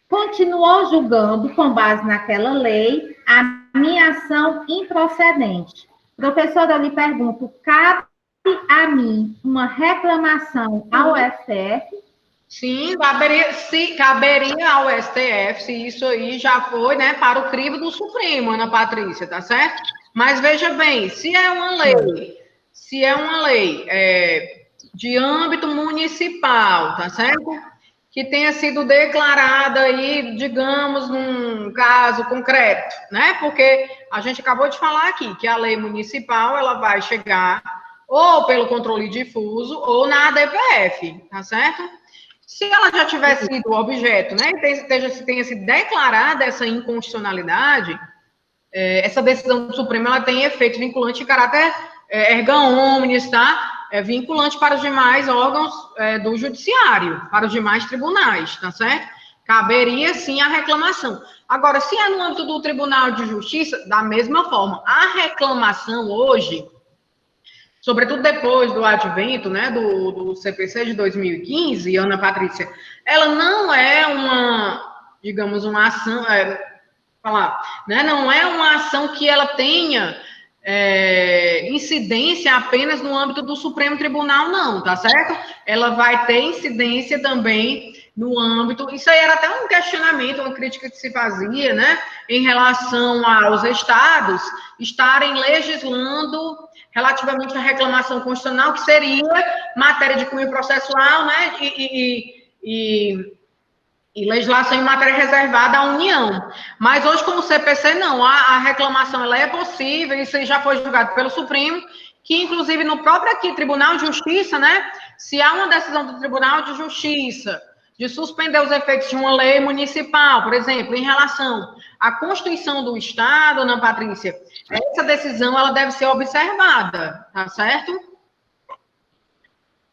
continuou julgando, com base naquela lei, a minha ação improcedente. Professora, eu lhe pergunto, cabe a mim uma reclamação ao STF? Sim, caberia ao STF, se isso aí já foi, né, para o crivo do Supremo, Ana Patrícia, tá certo? Mas veja bem, se é uma lei de âmbito municipal, tá certo? Que tenha sido declarada aí, digamos, num caso concreto, né? Porque a gente acabou de falar aqui que a lei municipal, ela vai chegar ou pelo controle difuso ou na ADPF, tá certo? Se ela já tiver sido objeto, né, tenha sido declarada essa inconstitucionalidade, essa decisão do Supremo, ela tem efeito vinculante de caráter erga omnes, tá? Vinculante para os demais órgãos do judiciário, para os demais tribunais, tá certo? Caberia, sim, a reclamação. Agora, se é no âmbito do Tribunal de Justiça, da mesma forma, a reclamação hoje, sobretudo depois do advento, né, do CPC de 2015, Ana Patrícia, ela não é uma, digamos, uma ação, né, não é uma ação que ela tenha incidência apenas no âmbito do Supremo Tribunal, não, tá certo? Ela vai ter incidência também no âmbito, isso aí era até um questionamento, uma crítica que se fazia, né, em relação aos estados estarem legislando relativamente à reclamação constitucional, que seria matéria de cunho processual, né, e legislação em matéria reservada à União. Mas hoje, com o CPC, não. A reclamação ela é possível, isso já foi julgado pelo Supremo, que, inclusive, no próprio aqui Tribunal de Justiça, né, se há uma decisão do Tribunal de Justiça de suspender os efeitos de uma lei municipal, por exemplo, em relação à Constituição do Estado, Ana Patrícia, essa decisão ela deve ser observada, tá certo?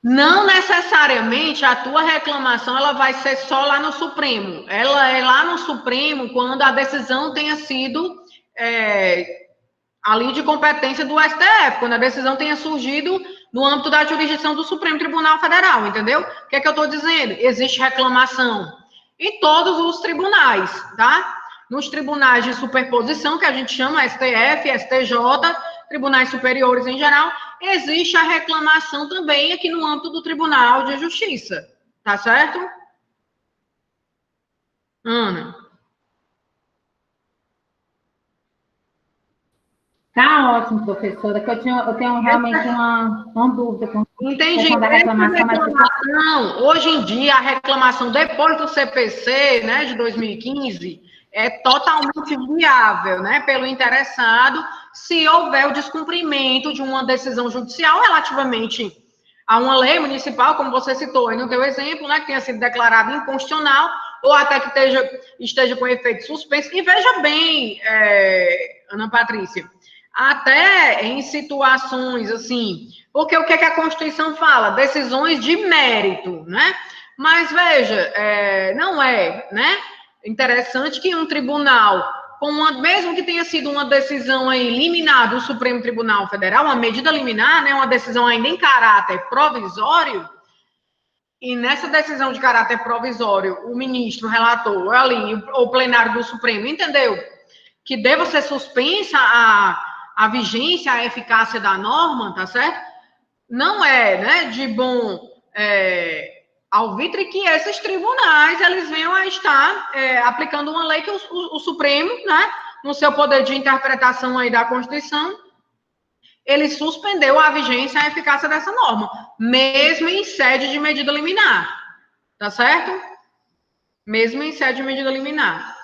Não necessariamente a tua reclamação ela vai ser só lá no Supremo. Ela é lá no Supremo quando a decisão tenha sido ali de competência do STF, quando a decisão tenha surgido no âmbito da jurisdição do Supremo Tribunal Federal, entendeu? O que é que eu estou dizendo? Existe reclamação em todos os tribunais, tá? Nos tribunais de superposição, que a gente chama STF, STJ, tribunais superiores em geral, existe a reclamação também aqui no âmbito do Tribunal de Justiça, tá certo? Ana? Tá ótimo, professora, que eu tenho realmente uma dúvida com Entendi. da reclamação, hoje em dia, a reclamação depois do CPC, né, de 2015, é totalmente viável, né, pelo interessado, se houver o descumprimento de uma decisão judicial relativamente a uma lei municipal, como você citou aí no teu exemplo, né, que tenha sido declarada inconstitucional, ou até que esteja com efeito suspenso. E veja bem, Ana Patrícia, até em situações assim, porque o que a Constituição fala? Decisões de mérito, né? Mas veja, não é, né? Interessante que um tribunal, mesmo que tenha sido uma decisão aí liminar do Supremo Tribunal Federal, uma medida liminar, né? Uma decisão ainda em caráter provisório, e nessa decisão de caráter provisório, o ministro relator ali, o plenário do Supremo, entendeu que deva ser suspensa a vigência, a eficácia da norma, tá certo? Não é, né, de bom alvitre que esses tribunais, eles venham a estar aplicando uma lei que o Supremo, né, no seu poder de interpretação aí da Constituição, ele suspendeu a vigência e a eficácia dessa norma, mesmo em sede de medida liminar, tá certo? Mesmo em sede de medida liminar,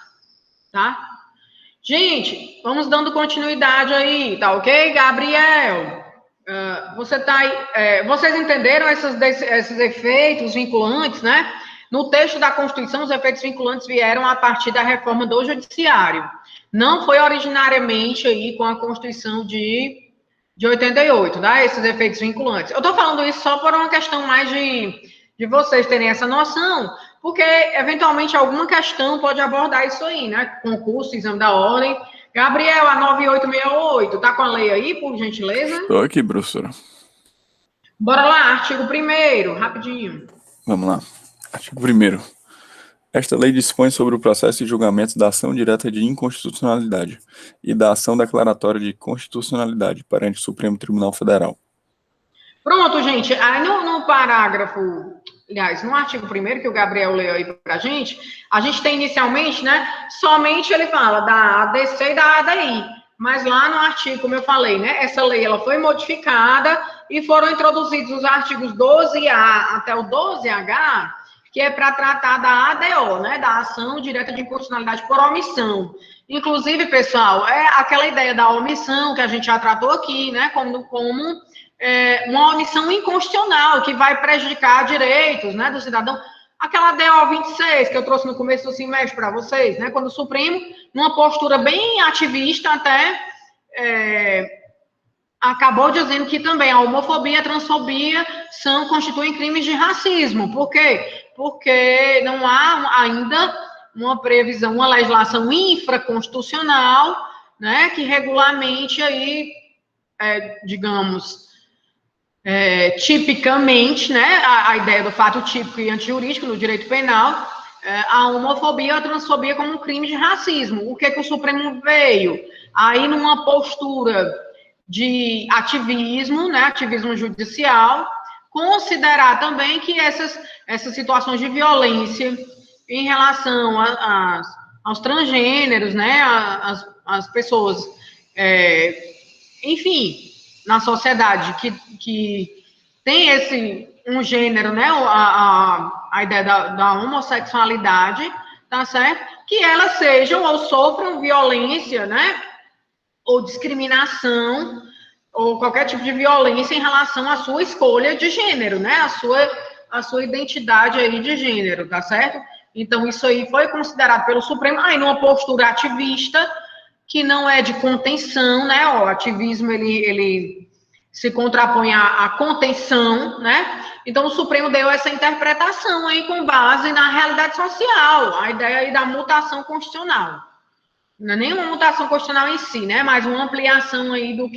tá? Gente, vamos dando continuidade aí, tá ok? Gabriel, você tá aí, vocês entenderam esses efeitos vinculantes, né? No texto da Constituição, os efeitos vinculantes vieram a partir da reforma do Judiciário. Não foi originariamente aí com a Constituição de 88, tá? Esses efeitos vinculantes. Eu tô falando isso só por uma questão mais de vocês terem essa noção, porque, eventualmente, alguma questão pode abordar isso aí, né? Concurso, exame da ordem. Gabriel, a 9868, tá com a lei aí, por gentileza? Estou aqui, professora. Bora lá, artigo 1º, rapidinho. Vamos lá. Artigo 1º. Esta lei dispõe sobre o processo de julgamento da ação direta de inconstitucionalidade e da ação declaratória de constitucionalidade perante o Supremo Tribunal Federal. Pronto, gente. Aí no parágrafo, aliás, no artigo 1º que o Gabriel leu aí para a gente tem inicialmente, né, somente ele fala da ADC e da ADI, mas lá no artigo, como eu falei, né, essa lei ela foi modificada e foram introduzidos os artigos 12A até o 12H, que é para tratar da ADO, né, da ação direta de inconstitucionalidade por omissão. Inclusive, pessoal, é aquela ideia da omissão que a gente já tratou aqui, né, como uma omissão inconstitucional que vai prejudicar direitos, né, do cidadão. Aquela DO 26 que eu trouxe no começo do semestre para vocês, né, quando o Supremo, numa postura bem ativista até, acabou dizendo que também a homofobia e a transfobia constituem crimes de racismo. Por quê? Porque não há ainda uma previsão, uma legislação infraconstitucional, né, que regulamente aí, digamos, tipicamente, né, a ideia do fato típico e antijurídico no direito penal, a homofobia ou a transfobia como um crime de racismo. O que o Supremo veio? Aí numa postura de ativismo, né, ativismo judicial, considerar também que essas situações de violência em relação aos transgêneros, né, as pessoas, enfim, na sociedade que tem um gênero, né, a ideia da homossexualidade, tá certo? Que elas sejam ou sofram violência, né, ou discriminação, ou qualquer tipo de violência em relação à sua escolha de gênero, né, a sua identidade aí de gênero, tá certo? Então, isso aí foi considerado pelo Supremo, aí numa postura ativista, que não é de contenção, né, o ativismo, ele se contrapõe à contenção, né? Então, o Supremo deu essa interpretação aí com base na realidade social, a ideia aí da mutação constitucional. Não é nem uma mutação constitucional em si, né? Mas uma ampliação aí do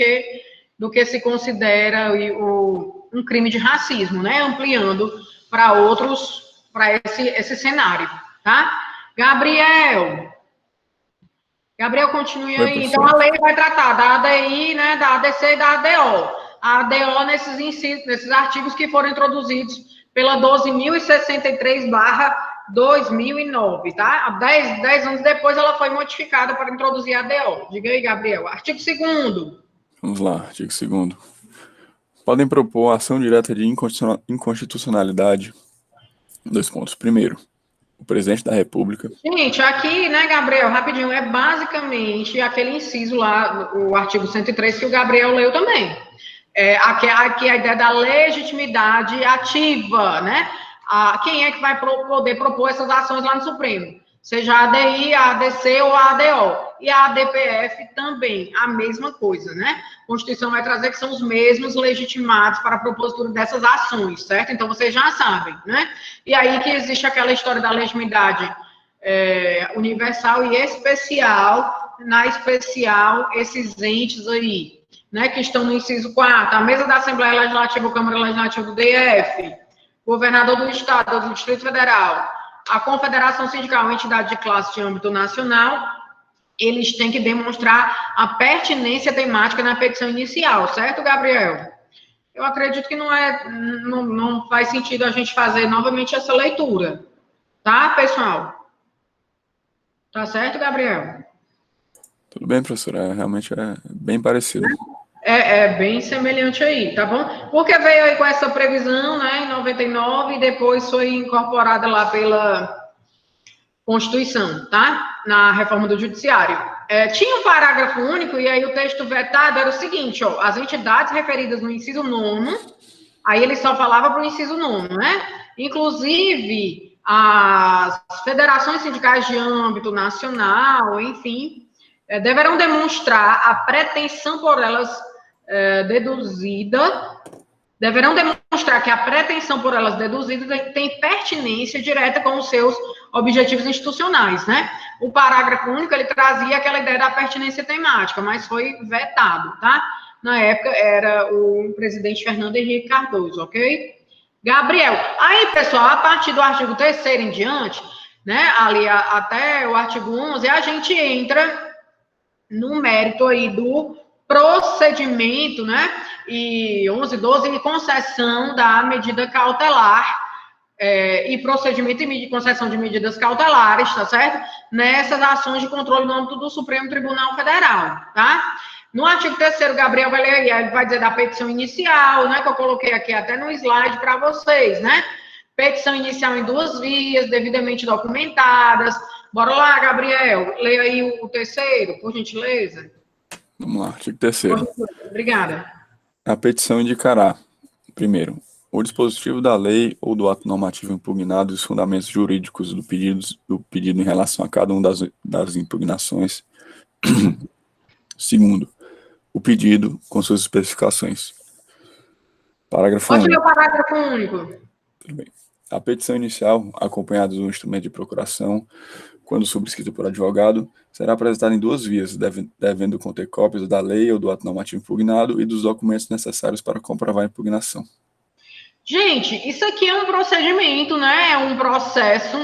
que se considera um crime de racismo, né? Ampliando para outros, para esse cenário, tá? Gabriel, continue aí. Então, a lei vai tratar da ADI, né, da ADC e da ADO. A ADO nesses artigos que foram introduzidos pela 12.063/2009, tá? 10 anos depois, ela foi modificada para introduzir a ADO. Diga aí, Gabriel. Artigo 2º. Vamos lá, artigo 2º. Podem propor ação direta de inconstitucionalidade. 2 pontos. Primeiro, o presidente da República. Gente, aqui, né, Gabriel, rapidinho, é basicamente aquele inciso lá, o artigo 103, que o Gabriel leu também. Aqui a ideia da legitimidade ativa, né? Quem é que vai poder propor essas ações lá no Supremo? Seja a ADI, a ADC ou a ADO. E a ADPF também, a mesma coisa, né? A Constituição vai trazer que são os mesmos legitimados para a propositura dessas ações, certo? Então, vocês já sabem, né? E aí que existe aquela história da legitimidade universal e especial, na especial, esses entes aí, né, que estão no inciso 4, a mesa da Assembleia Legislativa, Câmara Legislativa do DF, governador do Estado, do Distrito Federal, a Confederação Sindical, uma entidade de classe de âmbito nacional, eles têm que demonstrar a pertinência temática na petição inicial, certo, Gabriel? Eu acredito que não faz sentido a gente fazer novamente essa leitura, tá, pessoal? Tá certo, Gabriel? Tudo bem, professora, realmente é bem parecido. É bem semelhante aí, tá bom? Porque veio aí com essa previsão, né, em 99, e depois foi incorporada lá pela Constituição, tá? Na reforma do Judiciário. Tinha um parágrafo único, e aí o texto vetado era o seguinte, ó, as entidades referidas no inciso 9º, aí ele só falava para o inciso 9º, né? Inclusive, as federações sindicais de âmbito nacional, enfim, deverão demonstrar a pretensão por elas deduzida, deverão demonstrar que a pretensão por elas deduzida tem pertinência direta com os seus objetivos institucionais, né? O parágrafo único, ele trazia aquela ideia da pertinência temática, mas foi vetado, tá? Na época, era o presidente Fernando Henrique Cardoso, ok? Gabriel, aí, pessoal, a partir do artigo 3º em diante, né, ali até o artigo 11, a gente entra no mérito aí do procedimento, né, e 11, 12, e concessão da medida cautelar, e procedimento e concessão de medidas cautelares, tá certo? Nessas ações de controle no âmbito do Supremo Tribunal Federal, tá? No artigo 3º, Gabriel vai ler aí, ele vai dizer da petição inicial, né, que eu coloquei aqui até no slide para vocês, né? Petição inicial em 2 vias, devidamente documentadas. Bora lá, Gabriel, leia aí o 3º, por gentileza. Vamos lá, artigo 3º. Obrigada. A petição indicará, primeiro, o dispositivo da lei ou do ato normativo impugnado e os fundamentos jurídicos do pedido em relação a cada uma das impugnações. Segundo, o pedido com suas especificações. Parágrafo Pode ler único. o parágrafo único. Tudo bem. A petição inicial, acompanhada do instrumento de procuração, quando subscrita por advogado, será apresentada em 2 vias, devendo conter cópias da lei ou do ato normativo impugnado e dos documentos necessários para comprovar a impugnação. Gente, isso aqui é um procedimento, né? É um processo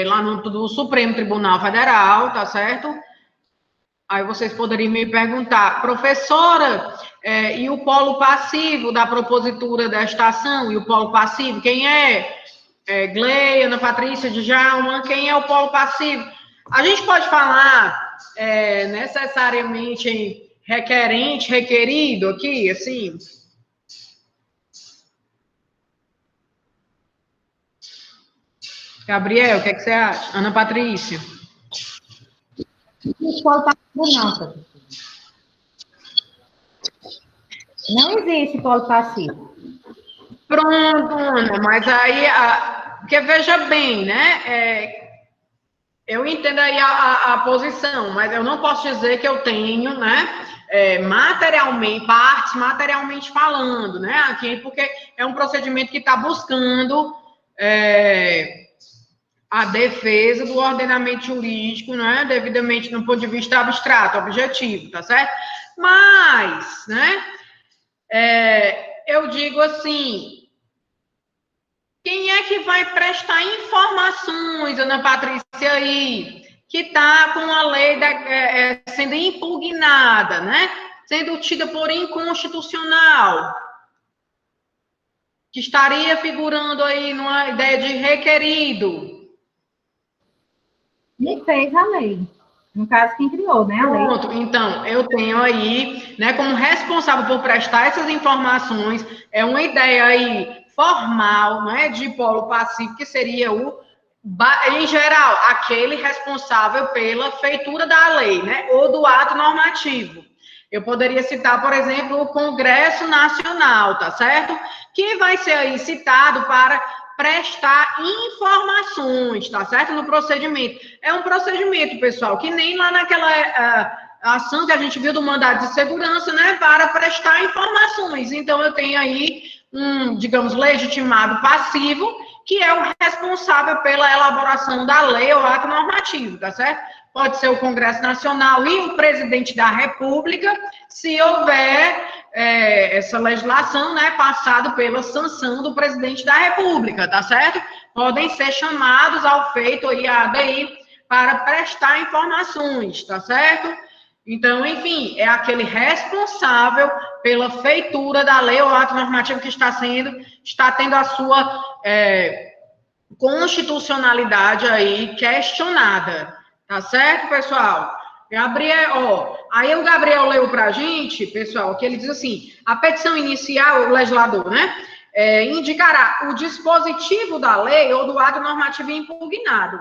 lá do Supremo Tribunal Federal, tá certo? Aí vocês poderiam me perguntar, professora, e o polo passivo da propositura desta ação? E o polo passivo, quem é? Gleia, Ana Patrícia, Djalma, quem é o polo passivo? A gente pode falar necessariamente em requerente, requerido aqui, assim? Gabriel, o que é que você acha? Ana Patrícia? Não existe polo passivo, não, professor. Não existe polo passivo. Pronto, Ana, mas aí, porque veja bem, né? Eu entendo aí a posição, mas eu não posso dizer que eu tenho, né? Materialmente falando, né? Aqui, porque é um procedimento que está buscando a defesa do ordenamento jurídico, né? Devidamente no ponto de vista abstrato, objetivo, tá certo? Mas, né? Eu digo assim, quem é que vai prestar informações, Ana Patrícia, aí, que está com a lei sendo impugnada, né? Sendo tida por inconstitucional, que estaria figurando aí numa ideia de requerido. Nem fez a lei. No caso, quem criou, né, a lei. Pronto, então, eu tenho aí, né, como responsável por prestar essas informações, uma ideia aí formal, né, de polo passivo, que seria em geral, aquele responsável pela feitura da lei, né, ou do ato normativo. Eu poderia citar, por exemplo, o Congresso Nacional, tá certo? Que vai ser aí citado para prestar informações, tá certo? No procedimento. É um procedimento, pessoal, que nem lá naquela ação que a gente viu do mandado de segurança, né? Para prestar informações. Então, eu tenho aí digamos, legitimado passivo, que é o responsável pela elaboração da lei ou ato normativo, tá certo? Pode ser o Congresso Nacional e o presidente da República, se houver essa legislação, né, passada pela sanção do presidente da República, tá certo? Podem ser chamados ao feito aí, a ADI, para prestar informações, tá certo? Então, enfim, é aquele responsável pela feitura da lei ou ato normativo que está tendo a sua constitucionalidade aí questionada. Tá certo, pessoal? Gabriel, aí o Gabriel leu para a gente, pessoal, que ele diz assim, a petição inicial, o legislador, né, indicará o dispositivo da lei ou do ato normativo impugnado,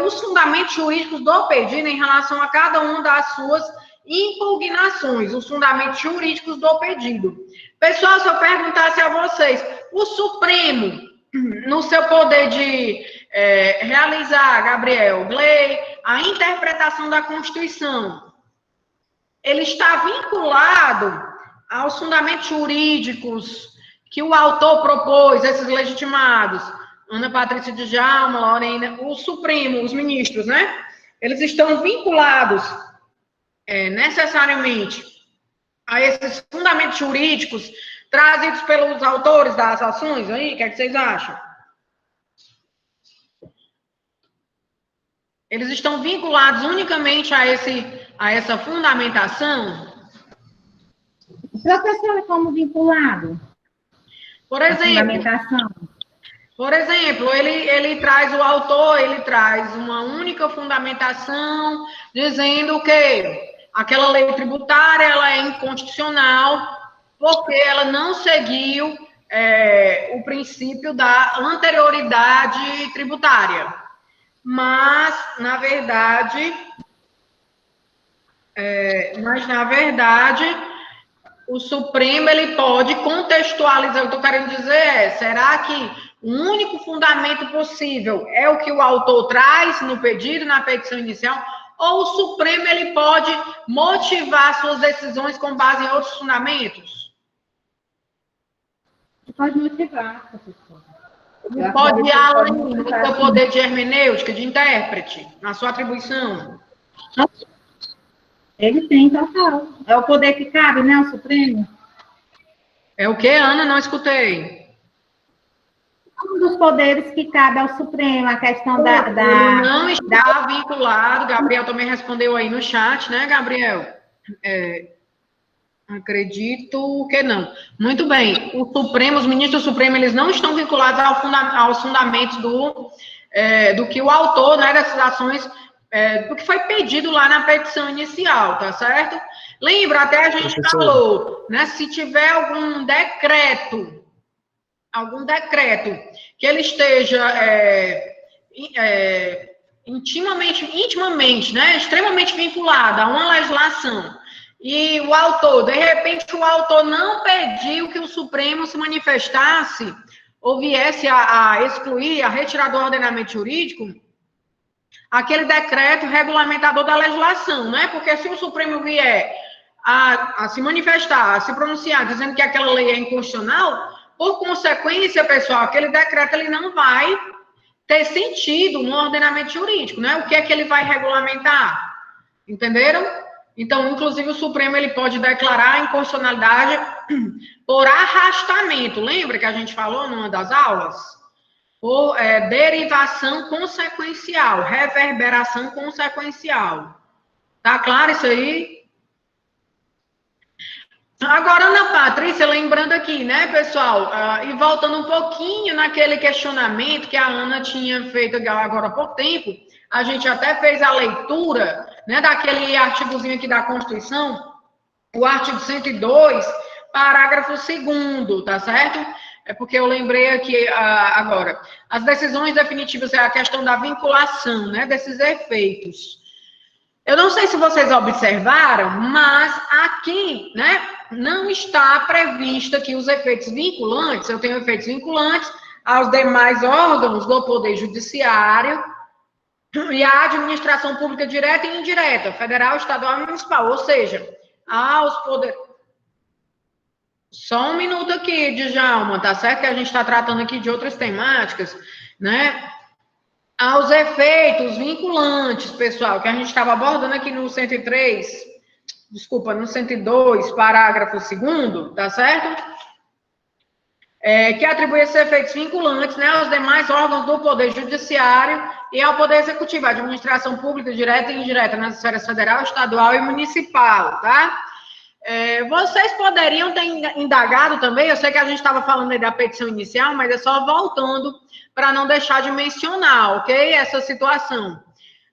os fundamentos jurídicos do pedido em relação a cada uma das suas impugnações, os fundamentos jurídicos do pedido. Pessoal, se eu perguntasse a vocês, o Supremo, no seu poder de realizar, Gabriel, lei, a interpretação da Constituição, ele está vinculado aos fundamentos jurídicos que o autor propôs, esses legitimados, Ana Patrícia de Djalma, Lorena, o Supremo, os ministros, né? Eles estão vinculados necessariamente a esses fundamentos jurídicos trazidos pelos autores das ações aí? O que é que vocês acham? Eles estão vinculados unicamente a essa fundamentação? Professora, como vinculado? Por exemplo, ele traz, o autor, ele traz uma única fundamentação, dizendo que aquela lei tributária, ela é inconstitucional, porque ela não seguiu o princípio da anterioridade tributária. Mas, na verdade, o Supremo, ele pode contextualizar, o que eu estou querendo dizer será que o único fundamento possível é o que o autor traz no pedido, na petição inicial, ou o Supremo, ele pode motivar suas decisões com base em outros fundamentos? Pode motivar, professor. Pode ir além do seu poder de hermenêutica, de intérprete, na sua atribuição? Ele tem, total. É o poder que cabe, né, o Supremo? É o que, Ana? Não escutei. Um dos poderes que cabe ao Supremo, a questão da... Não está vinculado, Gabriel também respondeu aí no chat, né, Gabriel? Acredito que não. Muito bem. O Supremo, os ministros do Supremo, eles não estão vinculados aos fundamentos do que o autor, né, dessas ações, do que foi pedido lá na petição inicial, tá certo? Lembra, até a gente falou, né, se tiver algum decreto que ele esteja intimamente, né, extremamente vinculada a uma legislação, e o autor, de repente, o autor não pediu que o Supremo se manifestasse ou viesse a excluir, a retirar do ordenamento jurídico aquele decreto regulamentador da legislação, né? Porque se o Supremo vier a se manifestar, a se pronunciar, dizendo que aquela lei é inconstitucional, por consequência, pessoal, aquele decreto ele não vai ter sentido no ordenamento jurídico, né? O que é que ele vai regulamentar? Entenderam? Então, inclusive, o Supremo ele pode declarar a inconstitucionalidade por arrastamento. Lembra que a gente falou numa das aulas? Por derivação consequencial, reverberação consequencial. Tá claro isso aí? Agora, Ana Patrícia, lembrando aqui, né, pessoal, e voltando um pouquinho naquele questionamento que a Ana tinha feito agora há pouco tempo, a gente até fez a leitura, né, daquele artigozinho aqui da Constituição, o artigo 102, parágrafo 2º, tá certo? É porque eu lembrei aqui agora. As decisões definitivas é a questão da vinculação, né, desses efeitos. Eu não sei se vocês observaram, mas aqui, né, não está prevista que os efeitos vinculantes, eu tenho efeitos vinculantes aos demais órgãos do Poder Judiciário e à administração pública direta e indireta, federal, estadual e municipal, ou seja, aos poderes... Só um minuto aqui, Djalma, tá certo que a gente está tratando aqui de outras temáticas, né? Aos efeitos vinculantes, pessoal, que a gente estava abordando aqui no 103, desculpa, no 102, parágrafo 2º, tá certo? Que atribui esses efeitos vinculantes, né, aos demais órgãos do Poder Judiciário e ao Poder Executivo, a administração pública direta e indireta nas esferas federal, estadual e municipal, tá? Vocês poderiam ter indagado também, eu sei que a gente estava falando aí da petição inicial, mas é só voltando para não deixar de mencionar, ok? Essa situação.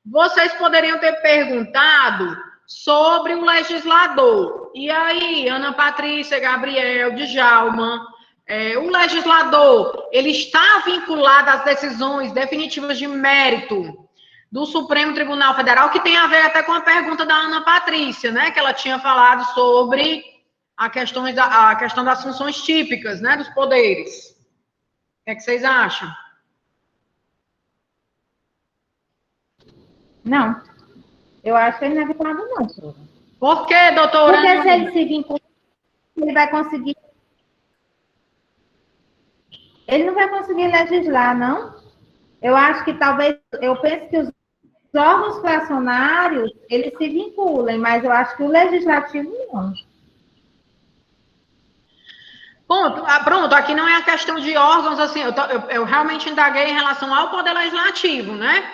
Vocês poderiam ter perguntado sobre o legislador. E aí, Ana Patrícia, Gabriel, Djalma, o legislador, ele está vinculado às decisões definitivas de mérito do Supremo Tribunal Federal, que tem a ver até com a pergunta da Ana Patrícia, né? Que ela tinha falado sobre a questão das funções típicas, né? Dos poderes. O que é que vocês acham? Não. Eu acho que ele não é vinculado, não, professora. Por quê, doutora? Porque se ele se vincular, ele vai conseguir... Ele não vai conseguir legislar, não? Eu acho que talvez... Eu penso que os órgãos fracionários, eles se vinculem, mas eu acho que o legislativo não. Pronto, aqui não é a questão de órgãos, assim, eu realmente indaguei em relação ao Poder Legislativo, né?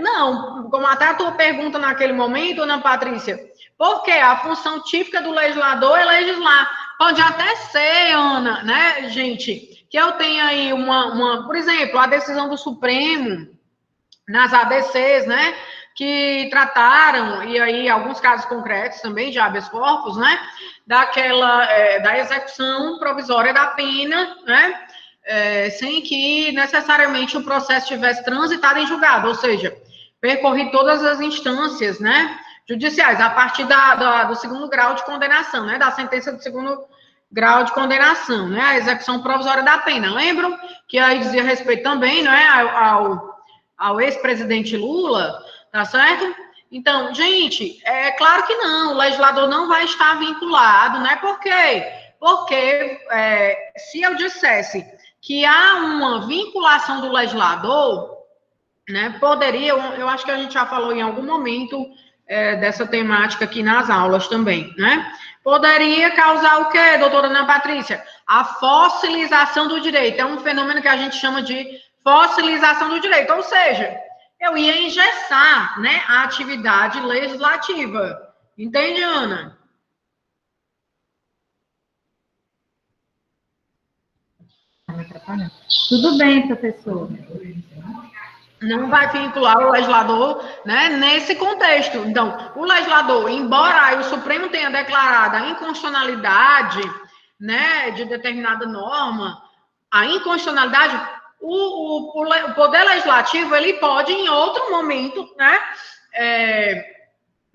Não, como até a tua pergunta naquele momento, Ana Patrícia, porque a função típica do legislador é legislar. Pode até ser, Ana, né, gente, que eu tenha aí por exemplo, a decisão do Supremo, nas ADCs, né, que trataram, e aí alguns casos concretos também de habeas corpus, né, da execução provisória da pena, né, sem que necessariamente o processo tivesse transitado em julgado, ou seja, percorri todas as instâncias, né, judiciais, a partir do 2º grau de condenação, né, da sentença do 2º grau de condenação, né, a execução provisória da pena. Lembram que aí dizia respeito também, né, ao ex-presidente Lula, tá certo? Então, gente, é claro que não, o legislador não vai estar vinculado, né? Por quê? Porque se eu dissesse que há uma vinculação do legislador, né, poderia, eu acho que a gente já falou em algum momento dessa temática aqui nas aulas também, né? Poderia causar o quê, doutora Ana Patrícia? A fossilização do direito. É um fenômeno que a gente chama de fossilização do direito, ou seja, eu ia engessar, né, a atividade legislativa. Entende, Ana? Tudo bem, professor. Não vai vincular o legislador, né, nesse contexto. Então, o legislador, embora o Supremo tenha declarado a inconstitucionalidade, né, de determinada norma, a inconstitucionalidade o Poder Legislativo, ele pode, em outro momento, né,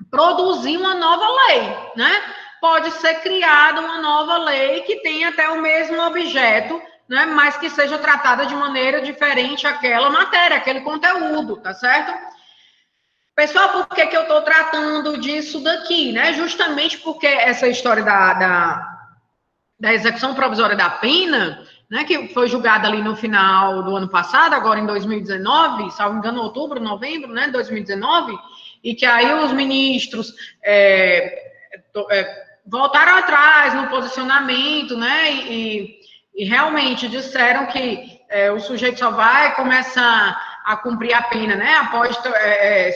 produzir uma nova lei, né? Pode ser criada uma nova lei que tenha até o mesmo objeto, né, mas que seja tratada de maneira diferente aquela matéria, aquele conteúdo, tá certo? Pessoal, por que eu estou tratando disso daqui, né? Justamente porque essa história da execução provisória da pena, né, que foi julgada ali no final do ano passado, agora em 2019, salvo engano, outubro, novembro, né, 2019, e que aí os ministros voltaram atrás no posicionamento, né, e realmente disseram que o sujeito só vai começar a cumprir a pena, né, após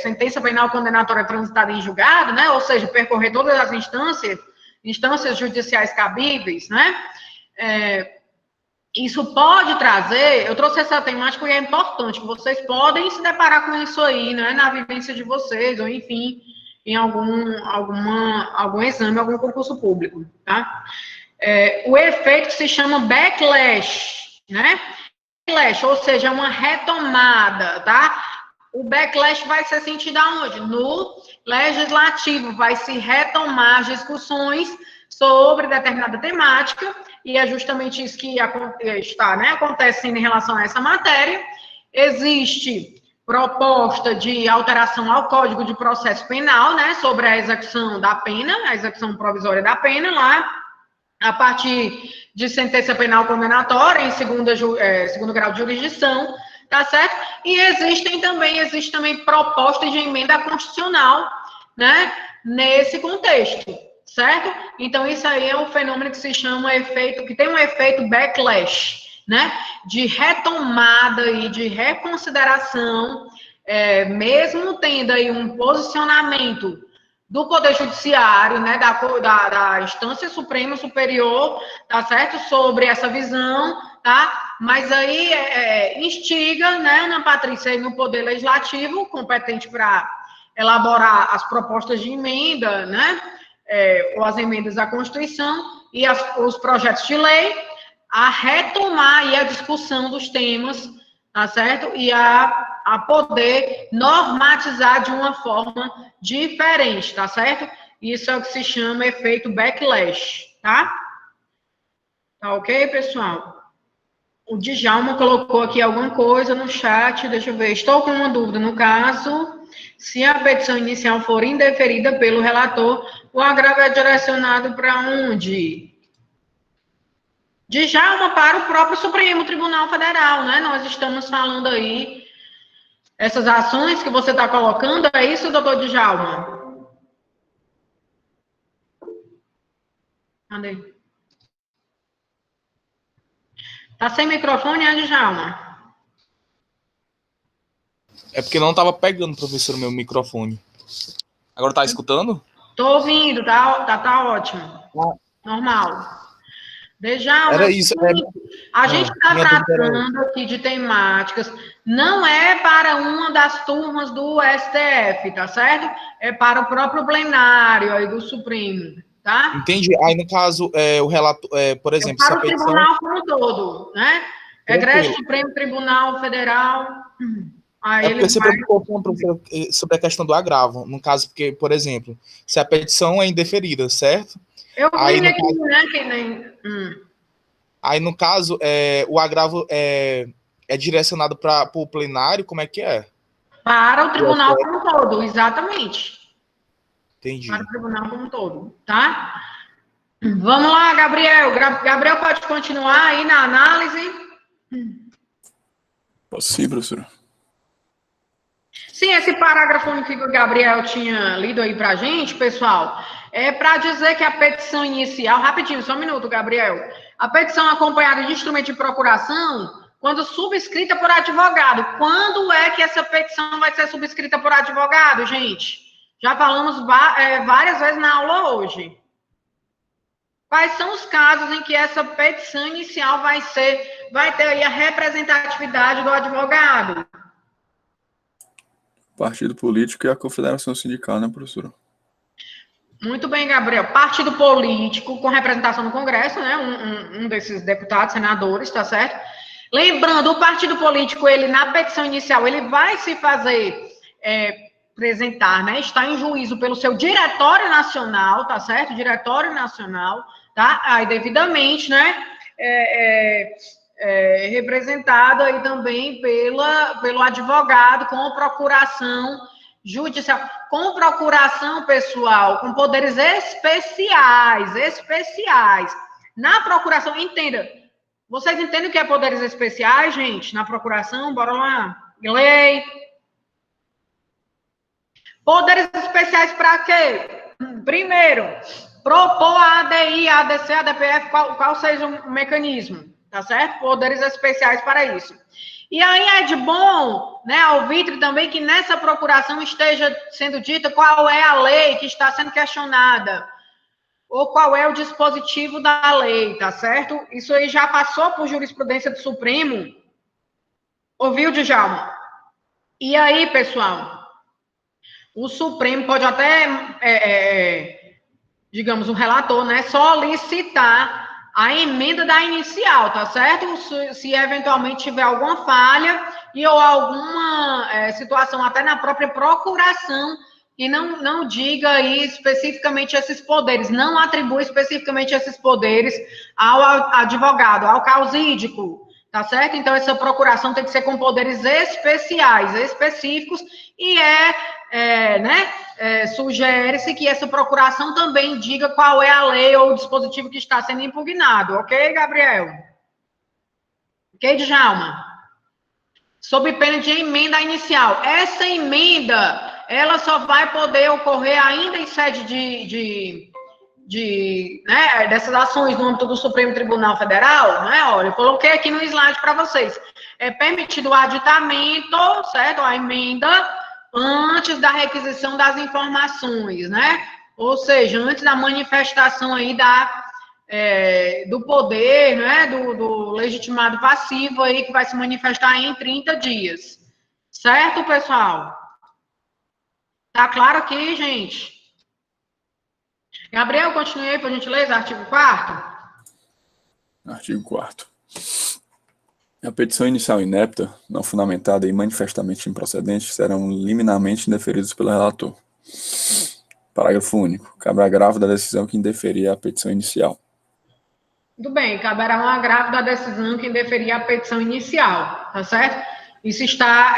sentença penal condenatória transitada em julgado, né, ou seja, percorrer todas as instâncias judiciais cabíveis, né, isso pode trazer, eu trouxe essa temática e é importante, que vocês podem se deparar com isso aí, né, na vivência de vocês, ou enfim, em algum exame, algum concurso público, tá? O efeito que se chama backlash, né? Backlash, ou seja, uma retomada, tá? O backlash vai ser sentido aonde? No legislativo, vai se retomar as discussões sobre determinada temática, e é justamente isso que está, né, acontecendo em relação a essa matéria. Existe proposta de alteração ao Código de Processo Penal, né, sobre a execução da pena, a execução provisória da pena, lá, a partir de sentença penal condenatória, em segundo grau de jurisdição, tá certo? E existe também propostas de emenda constitucional, né, nesse contexto, certo? Então, isso aí é um fenômeno que se chama que tem um efeito backlash, né, de retomada e de reconsideração, mesmo tendo aí um posicionamento do Poder Judiciário, né, da instância suprema superior, tá certo, sobre essa visão, tá? Mas aí instiga, né, Ana Patrícia, aí no Poder Legislativo, competente para elaborar as propostas de emenda, né, ou as emendas à Constituição e os projetos de lei, a retomar aí a discussão dos temas, tá certo? E a poder normatizar de uma forma diferente, tá certo? Isso é o que se chama efeito backlash, tá? Tá ok, pessoal? O Djalma colocou aqui alguma coisa no chat, deixa eu ver. Estou com uma dúvida. No caso, se a petição inicial for indeferida pelo relator, o agravo é direcionado para onde? Djalma, para o próprio Supremo Tribunal Federal, né? Nós estamos falando aí, essas ações que você está colocando, é isso, doutor Djalma? Cadê? Tá sem microfone, Djalma? É porque não estava pegando, professor, o meu microfone. Agora tá escutando? Tô ouvindo, tá ótimo. Normal. Djalma, era isso. A gente está tratando aqui de temáticas, não é para uma das turmas do STF, tá certo? É para o próprio plenário aí do Supremo, tá? Entendi. Aí, no caso, o relato, por exemplo... para o tribunal como um todo, né? Egrégio Supremo Tribunal Federal... Aí porque você preocupou sobre a questão do agravo. No caso, porque, por exemplo, se a petição é indeferida, certo? Eu vi aqui, né? Que nem... Aí, no caso, o agravo é direcionado para o plenário, como é que é? Para o tribunal como um todo, exatamente. Entendi. Para o tribunal como um todo, tá? Vamos lá, Gabriel. Gabriel pode continuar aí na análise? Posso sim, professora? Sim, esse parágrafo que o Gabriel tinha lido aí para a gente, pessoal, é para dizer que a petição inicial... Rapidinho, só um minuto, Gabriel. A petição acompanhada de instrumento de procuração, quando subscrita por advogado. Quando é que essa petição vai ser subscrita por advogado, gente? Já falamos várias vezes na aula hoje. Quais são os casos em que essa petição inicial vai ter aí a representatividade do advogado? Partido político e a confederação sindical, né, professora? Muito bem, Gabriel. Partido político com representação no Congresso, né? Um desses deputados, senadores, tá certo? Lembrando, o partido político, ele, na petição inicial, ele vai se fazer apresentar, né? Está em juízo pelo seu diretório nacional, tá certo? Diretório nacional, tá? Aí, devidamente, né? Representado aí também pelo advogado com procuração judicial, com procuração pessoal, com poderes especiais. Na procuração, entenda, vocês entendem o que é poderes especiais, gente? Na procuração, bora lá. Lei. Poderes especiais para quê? Primeiro, propor a ADI, a ADC, a ADPF, qual seja o mecanismo, tá certo? Poderes especiais para isso. E aí é de bom, né, ao Vitre também, que nessa procuração esteja sendo dita qual é a lei que está sendo questionada, ou qual é o dispositivo da lei, tá certo? Isso aí já passou por jurisprudência do Supremo. Ouviu, Djalma? E aí, pessoal, o Supremo pode até, digamos, o relator, né, solicitar a emenda da inicial, tá certo? Se eventualmente tiver alguma falha ou alguma situação até na própria procuração que não diga aí especificamente esses poderes, não atribui especificamente esses poderes ao advogado, ao causídico, tá certo? Então, essa procuração tem que ser com poderes especiais, específicos, e sugere-se que essa procuração também diga qual é a lei ou o dispositivo que está sendo impugnado, ok, Gabriel? Ok, Djalma? Sob pena de emenda inicial. Essa emenda, ela só vai poder ocorrer ainda em sede dessas ações no âmbito do Supremo Tribunal Federal, né? Olha, eu coloquei aqui no slide para vocês. É permitido o aditamento, certo? A emenda antes da requisição das informações, né? Ou seja, antes da manifestação aí do poder, né? Do legitimado passivo aí que vai se manifestar em 30 dias. Certo, pessoal? Tá claro aqui, gente? Gabriel, continue aí, por gentileza, artigo 4º. Artigo 4º. A petição inicial inepta, não fundamentada e manifestamente improcedente serão liminarmente indeferidos pelo relator. Parágrafo único. Caberá agravo da decisão que indeferir a petição inicial. Muito bem, caberá um agravo da decisão que indeferir a petição inicial, tá certo? Isso está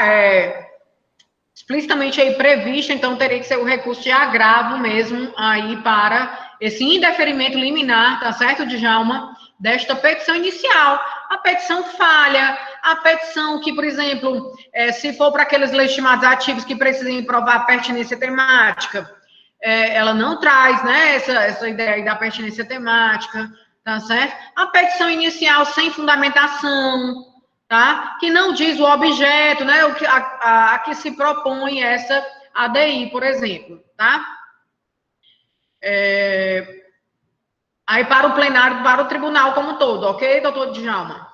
explicitamente aí previsto, então teria que ser o recurso de agravo mesmo aí para esse indeferimento liminar, tá certo, Djalma? Desta petição inicial. A petição falha, a petição que, por exemplo, se for para aqueles legitimados ativos que precisem provar pertinência temática, ela não traz, né, essa ideia aí da pertinência temática, tá certo? A petição inicial sem fundamentação, tá? Que não diz o objeto, né, a que se propõe essa ADI, por exemplo, tá? Aí para o plenário, para o tribunal como um todo, ok, doutor Djalma?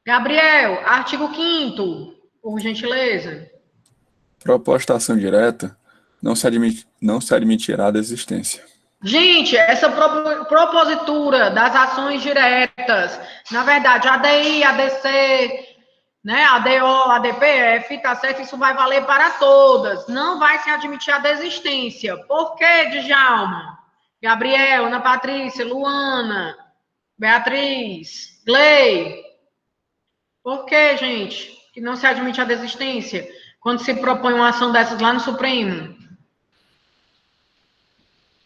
Gabriel, artigo 5º, por gentileza. Proposta ação direta, não se admitirá a desistência. Gente, essa propositura das ações diretas, na verdade, ADI, ADC, né, ADO, ADPF, tá certo? Isso vai valer para todas. Não vai se admitir a desistência. Por quê, Djalma? Gabriel, Ana Patrícia, Luana, Beatriz, Glei. Por que, gente, que não se admite a desistência quando se propõe uma ação dessas lá no Supremo?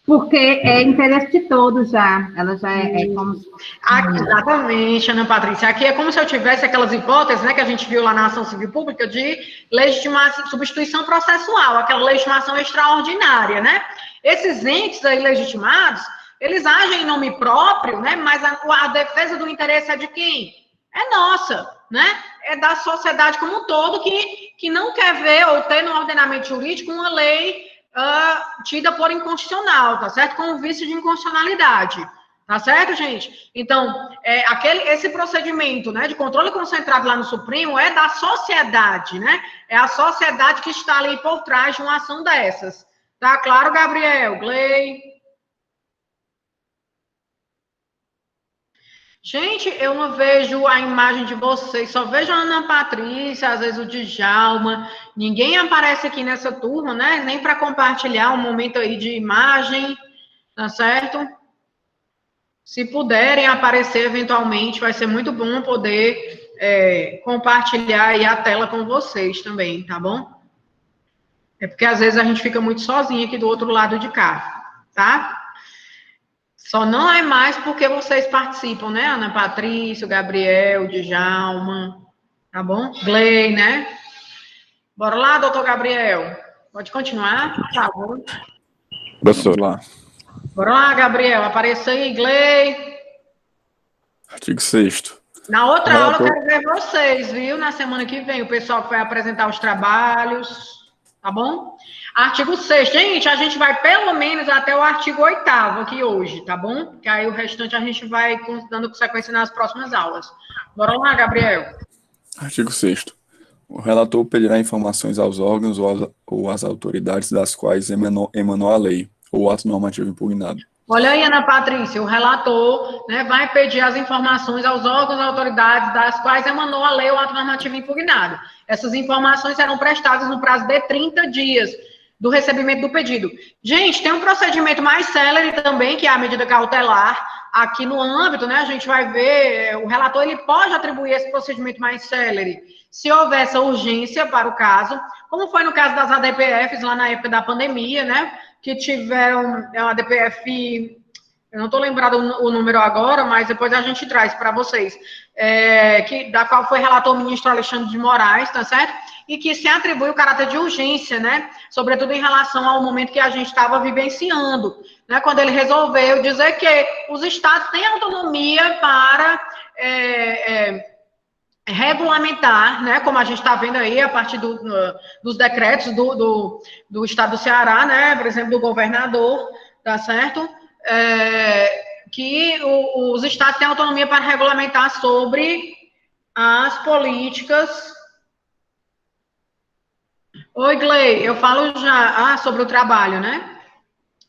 Porque é interesse de todos já. Ela já é como... Exatamente, Ana Patrícia. Aqui é como se eu tivesse aquelas hipóteses, né, que a gente viu lá na ação civil pública de legitimação, substituição processual, aquela legitimação extraordinária, né? Esses entes aí legitimados, eles agem em nome próprio, né? Mas a defesa do interesse é de quem? É nossa, né? É da sociedade como um todo que não quer ver ou ter no ordenamento jurídico uma lei tida por inconstitucional, tá certo? Com o vício de inconstitucionalidade, tá certo, gente? Então, esse procedimento, né, de controle concentrado lá no Supremo é da sociedade, né? É a sociedade que está ali por trás de uma ação dessas. Tá claro, Gabriel? Glei? Gente, eu não vejo a imagem de vocês, só vejo a Ana Patrícia, às vezes o Djalma. Ninguém aparece aqui nessa turma, né? Nem para compartilhar um momento aí de imagem, tá certo? Se puderem aparecer eventualmente, vai ser muito bom poder compartilhar aí a tela com vocês também, tá bom? É porque às vezes a gente fica muito sozinho aqui do outro lado de cá, tá? Só não é mais porque vocês participam, né? Ana Patrícia, Gabriel, Djalma, tá bom? Glei, né? Bora lá, doutor Gabriel. Pode continuar, por favor. Vamos lá. Bora lá, Gabriel. Apareça aí, Glei. Artigo 6º. Na outra aula eu quero ver vocês, viu? Na semana que vem, o pessoal que vai apresentar os trabalhos, tá bom? Artigo 6º. Gente, a gente vai pelo menos até o artigo 8º aqui hoje, tá bom? Que aí o restante a gente vai dando sequência nas próximas aulas. Bora lá, Gabriel. Artigo 6º. O relator pedirá informações aos órgãos ou às autoridades das quais emanou a lei ou o ato normativo impugnado. Olha aí, Ana Patrícia, o relator, né, vai pedir as informações aos órgãos e autoridades das quais emanou a lei ou ato normativo impugnado. Essas informações serão prestadas no prazo de 30 dias do recebimento do pedido. Gente, tem um procedimento mais célere também, que é a medida cautelar. Aqui no âmbito, né, a gente vai ver, o relator ele pode atribuir esse procedimento mais célere se houver essa urgência para o caso, como foi no caso das ADPFs lá na época da pandemia, né, que tiveram a ADPF, eu não estou lembrado o número agora, mas depois a gente traz para vocês, da qual foi relator o ministro Alexandre de Moraes, tá certo? E que se atribui o caráter de urgência, né? Sobretudo em relação ao momento que a gente estava vivenciando, né? Quando ele resolveu dizer que os estados têm autonomia para regulamentar, né? Como a gente está vendo aí a partir dos decretos do estado do Ceará, né? Por exemplo, do governador, tá certo? Que os estados têm autonomia para regulamentar sobre as políticas. Oi, Glei, eu falo já sobre o trabalho, né?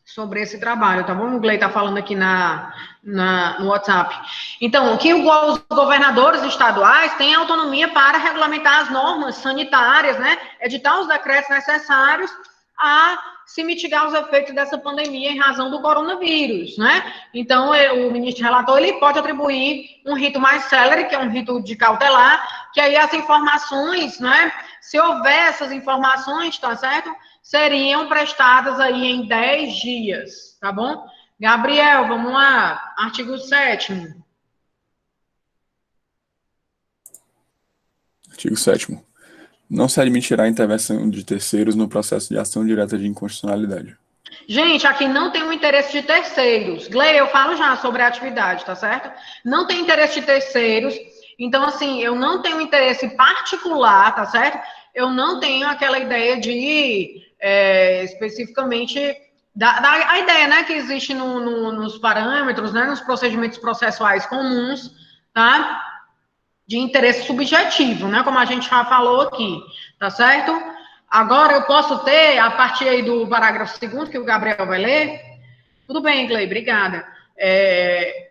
Sobre esse trabalho, tá bom? O Glei está falando aqui no WhatsApp. Então, que os governadores estaduais têm autonomia para regulamentar as normas sanitárias, né? Editar os decretos necessários a se mitigar os efeitos dessa pandemia em razão do coronavírus, né? Então, o ministro relator, ele pode atribuir um rito mais célere, que é um rito de cautelar, que aí as informações, né? Se houver essas informações, tá certo? Seriam prestadas aí em 10 dias, tá bom? Gabriel, vamos lá. Artigo 7º. Artigo 7º. Não se admitirá a intervenção de terceiros no processo de ação direta de inconstitucionalidade. Gente, aqui não tem o interesse de terceiros. Glei, eu falo já sobre a atividade, tá certo? Não tem interesse de terceiros. Então, assim, eu não tenho interesse particular, tá certo? Eu não tenho aquela ideia de, especificamente, a ideia, né, que existe nos parâmetros, né, nos procedimentos processuais comuns, tá? De interesse subjetivo, né, como a gente já falou aqui, tá certo? Agora eu posso ter, a partir aí do parágrafo 2º, que o Gabriel vai ler. Tudo bem, Glei, obrigada.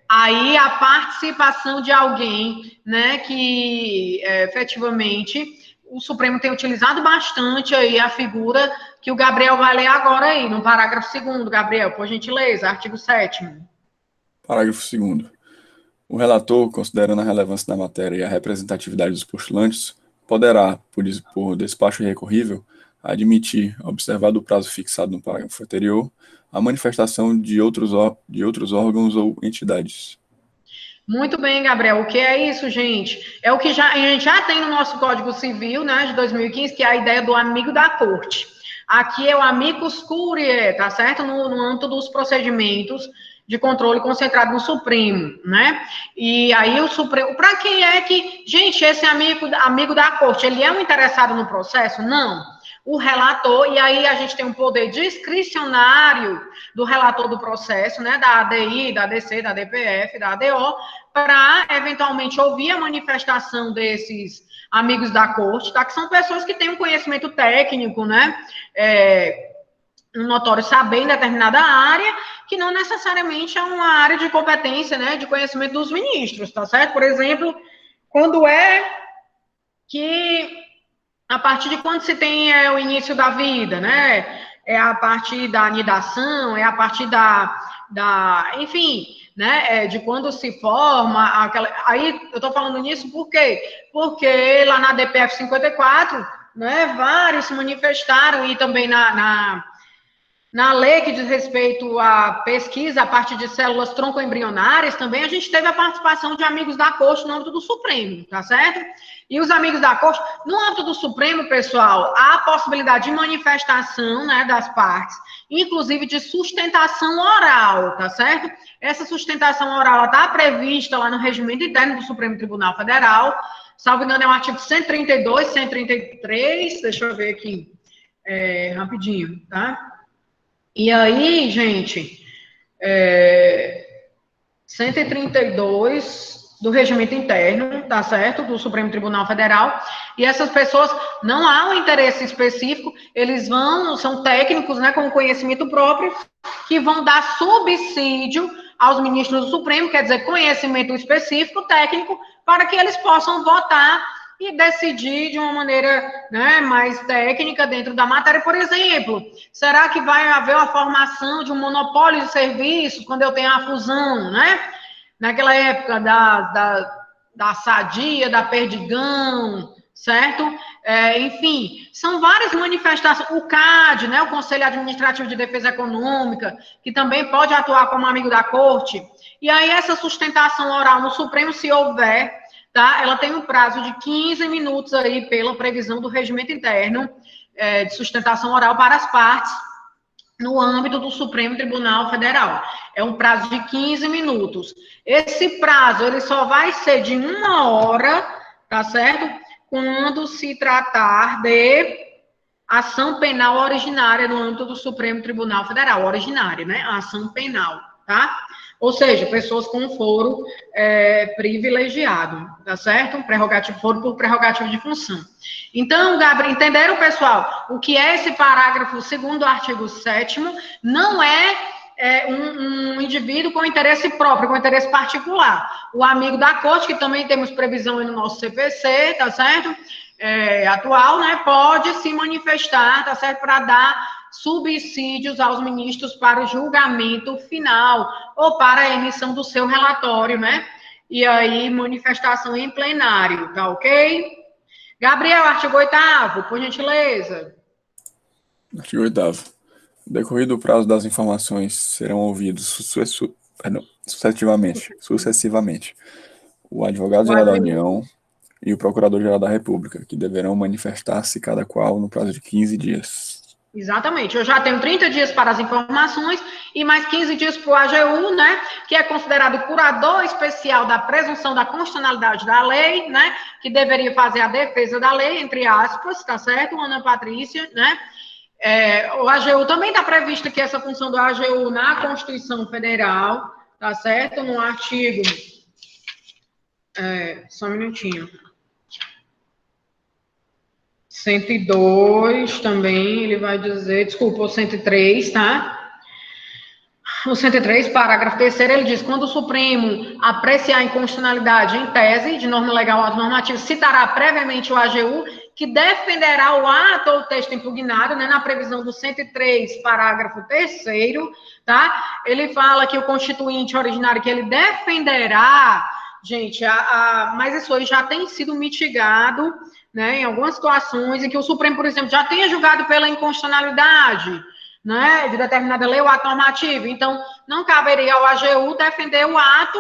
Aí a participação de alguém, né, que efetivamente o Supremo tem utilizado bastante aí a figura que o Gabriel vai ler agora aí, no parágrafo 2º, Gabriel, por gentileza, artigo 7º. Parágrafo 2º. O relator, considerando a relevância da matéria e a representatividade dos postulantes, poderá, por despacho irrecorrível, admitir, observado o prazo fixado no parágrafo anterior, a manifestação de outros órgãos ou entidades. Muito bem, Gabriel. O que é isso, gente? É o que a gente já tem no nosso Código Civil, né, de 2015, que é a ideia do amigo da corte. Aqui é o amicus curiae, tá certo? No âmbito dos procedimentos de controle concentrado no Supremo, né? E aí o Supremo, para quem é que, gente, esse amigo da corte, ele é um interessado no processo? Não. O relator, e aí a gente tem um poder discricionário do relator do processo, né, da ADI, da ADC, da ADPF, da ADO, para eventualmente ouvir a manifestação desses amigos da corte, tá? Que são pessoas que têm um conhecimento técnico, né, um notório saber em determinada área, que não necessariamente é uma área de competência, né, de conhecimento dos ministros, tá certo? Por exemplo, quando é que, a partir de quando se tem o início da vida, né, é a partir da anidação, é a partir enfim, né, de quando se forma, aí eu estou falando nisso por quê? Porque lá na DPF 54, né, vários se manifestaram, e também na lei que diz respeito à pesquisa a partir de células troncoembrionárias, também a gente teve a participação de amigos da Corte no âmbito do Supremo, tá certo? E os amigos da Corte, no âmbito do Supremo, pessoal, há a possibilidade de manifestação, né, das partes, inclusive de sustentação oral, tá certo? Essa sustentação oral está prevista lá no regimento interno do Supremo Tribunal Federal, salvo engano, é o artigo 132, 133, deixa eu ver aqui, rapidinho, tá? E aí, gente, 132 do regimento interno, tá certo? Do Supremo Tribunal Federal, e essas pessoas, não há um interesse específico, eles são técnicos, né, com conhecimento próprio, que vão dar subsídio aos ministros do Supremo, quer dizer, conhecimento específico, técnico, para que eles possam votar e decidir de uma maneira, né, mais técnica dentro da matéria. Por exemplo, será que vai haver a formação de um monopólio de serviço quando eu tenho a fusão, né? Naquela época da Sadia, da Perdigão, certo? Enfim, são várias manifestações. O CAD, né, o Conselho Administrativo de Defesa Econômica, que também pode atuar como amigo da Corte. E aí essa sustentação oral no Supremo, se houver, tá? Ela tem um prazo de 15 minutos aí pela previsão do regimento interno de sustentação oral para as partes no âmbito do Supremo Tribunal Federal. É um prazo de 15 minutos. Esse prazo, ele só vai ser de 1 hora, tá certo? Quando se tratar de ação penal originária no âmbito do Supremo Tribunal Federal. Originária, né? A ação penal, tá? Ou seja, pessoas com foro privilegiado, tá certo? Foro por prerrogativo de função. Então, Gabriel, entenderam, pessoal? O que é esse parágrafo segundo do artigo 7º? Não é um indivíduo com interesse próprio, com interesse particular. O amigo da Corte, que também temos previsão aí no nosso CPC, tá certo? Atual, né? Pode se manifestar, tá certo? Para dar subsídios aos ministros para o julgamento final ou para a emissão do seu relatório, né? E aí, manifestação em plenário, tá ok? Gabriel, artigo 8º, por gentileza. Artigo 8º. Decorrido o prazo das informações, serão ouvidos sucessivamente o advogado-geral da União e o procurador-geral da República, que deverão manifestar-se cada qual no prazo de 15 dias. Exatamente. Eu já tenho 30 dias para as informações e mais 15 dias para o AGU, né, que é considerado curador especial da presunção da constitucionalidade da lei, né, que deveria fazer a defesa da lei, entre aspas, tá certo, Ana Patrícia, né? O AGU também está previsto aqui essa função do AGU na Constituição Federal, tá certo? No artigo... só um minutinho. 102 também, ele vai dizer... Desculpa, o 103, tá? O 103, parágrafo 3º, ele diz: quando o Supremo apreciar a inconstitucionalidade em tese de norma legal ou normativa, citará previamente o AGU, que defenderá o ato ou o texto impugnado, né, na previsão do 103, parágrafo 3º, tá? Ele fala que o constituinte originário, que ele defenderá, gente, mas isso aí já tem sido mitigado, né, em algumas situações, em que o Supremo, por exemplo, já tenha julgado pela inconstitucionalidade, né, de determinada lei ou ato normativo. Então, não caberia ao AGU defender o ato,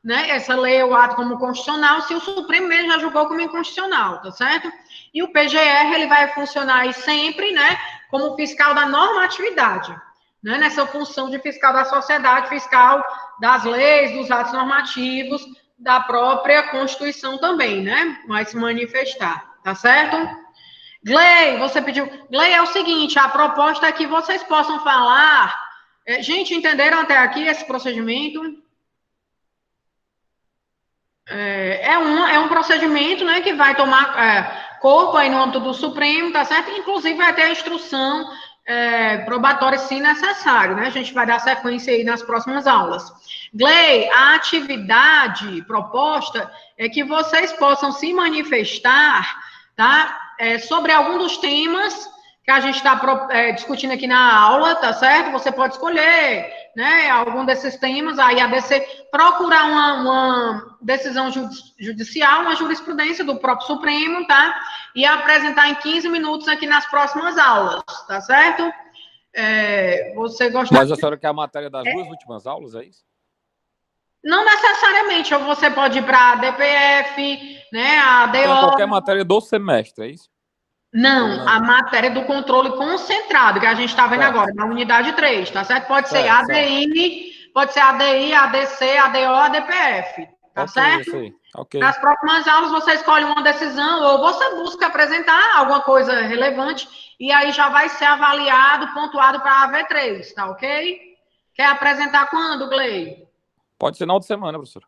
né, essa lei ou o ato como constitucional, se o Supremo mesmo já julgou como inconstitucional, tá certo? E o PGR, ele vai funcionar aí sempre, né, como fiscal da normatividade, né, nessa função de fiscal da sociedade, fiscal das leis, dos atos normativos, da própria Constituição também, né, vai se manifestar, tá certo? Glei, você pediu... Glei, é o seguinte, a proposta é que vocês possam falar... gente, entenderam até aqui esse procedimento? É um procedimento, né, que vai tomar corpo aí no âmbito do Supremo, tá certo? Inclusive vai ter a instrução probatória, se necessário, né? A gente vai dar sequência aí nas próximas aulas. Glei, a atividade proposta é que vocês possam se manifestar, tá? Sobre algum dos temas que a gente está discutindo aqui na aula, tá certo? Você pode escolher, né, algum desses temas, aí a DC procurar uma decisão judicial, uma jurisprudência do próprio Supremo, tá? E apresentar em 15 minutos aqui nas próximas aulas, tá certo? Você gosta... Mas a senhora quer a matéria das duas últimas aulas, é isso? Não necessariamente, ou você pode ir para a DPF, né, a ADO... Então, qualquer matéria do semestre, é isso? Não, a matéria do controle concentrado, que a gente está vendo agora, na unidade 3, tá certo? Pode ser ADI, pode ser ADI, ADC, ADO, ADPF, tá certo? Isso aí. Okay. Nas próximas aulas você escolhe uma decisão ou você busca apresentar alguma coisa relevante e aí já vai ser avaliado, pontuado para a AV3, tá ok? Quer apresentar quando, Glei? Pode ser na outra semana, professora.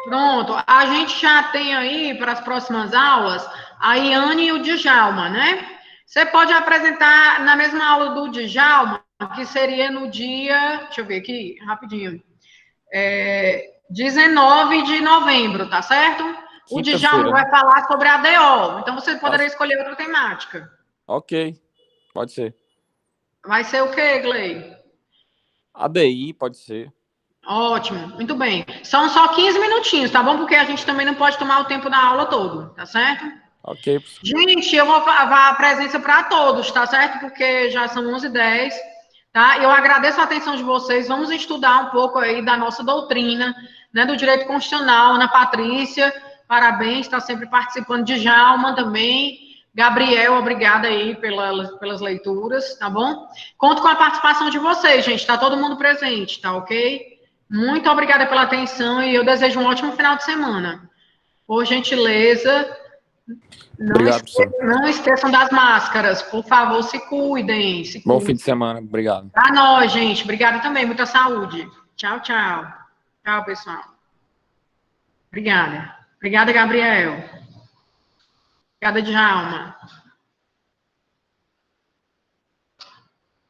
Pronto, a gente já tem aí para as próximas aulas a Iane e o Djalma, né? Você pode apresentar na mesma aula do Djalma, que seria no dia, deixa eu ver aqui, rapidinho, 19 de novembro, tá certo? O Djalma vai falar sobre a ADO, então você poderia escolher outra temática. Ok, pode ser. Vai ser o quê, Glei? ADI, pode ser. Ótimo, muito bem. São só 15 minutinhos, tá bom? Porque a gente também não pode tomar o tempo da aula todo, tá certo? Ok, professor. Gente, eu vou dar a presença para todos, tá certo? Porque já são 11h10, tá? Eu agradeço a atenção de vocês. Vamos estudar um pouco aí da nossa doutrina, né? Do direito constitucional. Ana Patrícia, parabéns, está sempre participando. Djalma também. Gabriel, obrigada aí pelas leituras, tá bom? Conto com a participação de vocês, gente. Tá todo mundo presente, tá ok? Muito obrigada pela atenção e eu desejo um ótimo final de semana. Por gentileza, não esqueçam das máscaras. Por favor, se cuidem. Bom fim de semana. Obrigado. Pra nós, gente. Obrigada também. Muita saúde. Tchau, tchau. Tchau, pessoal. Obrigada. Obrigada, Gabriel. Obrigada, Djalma.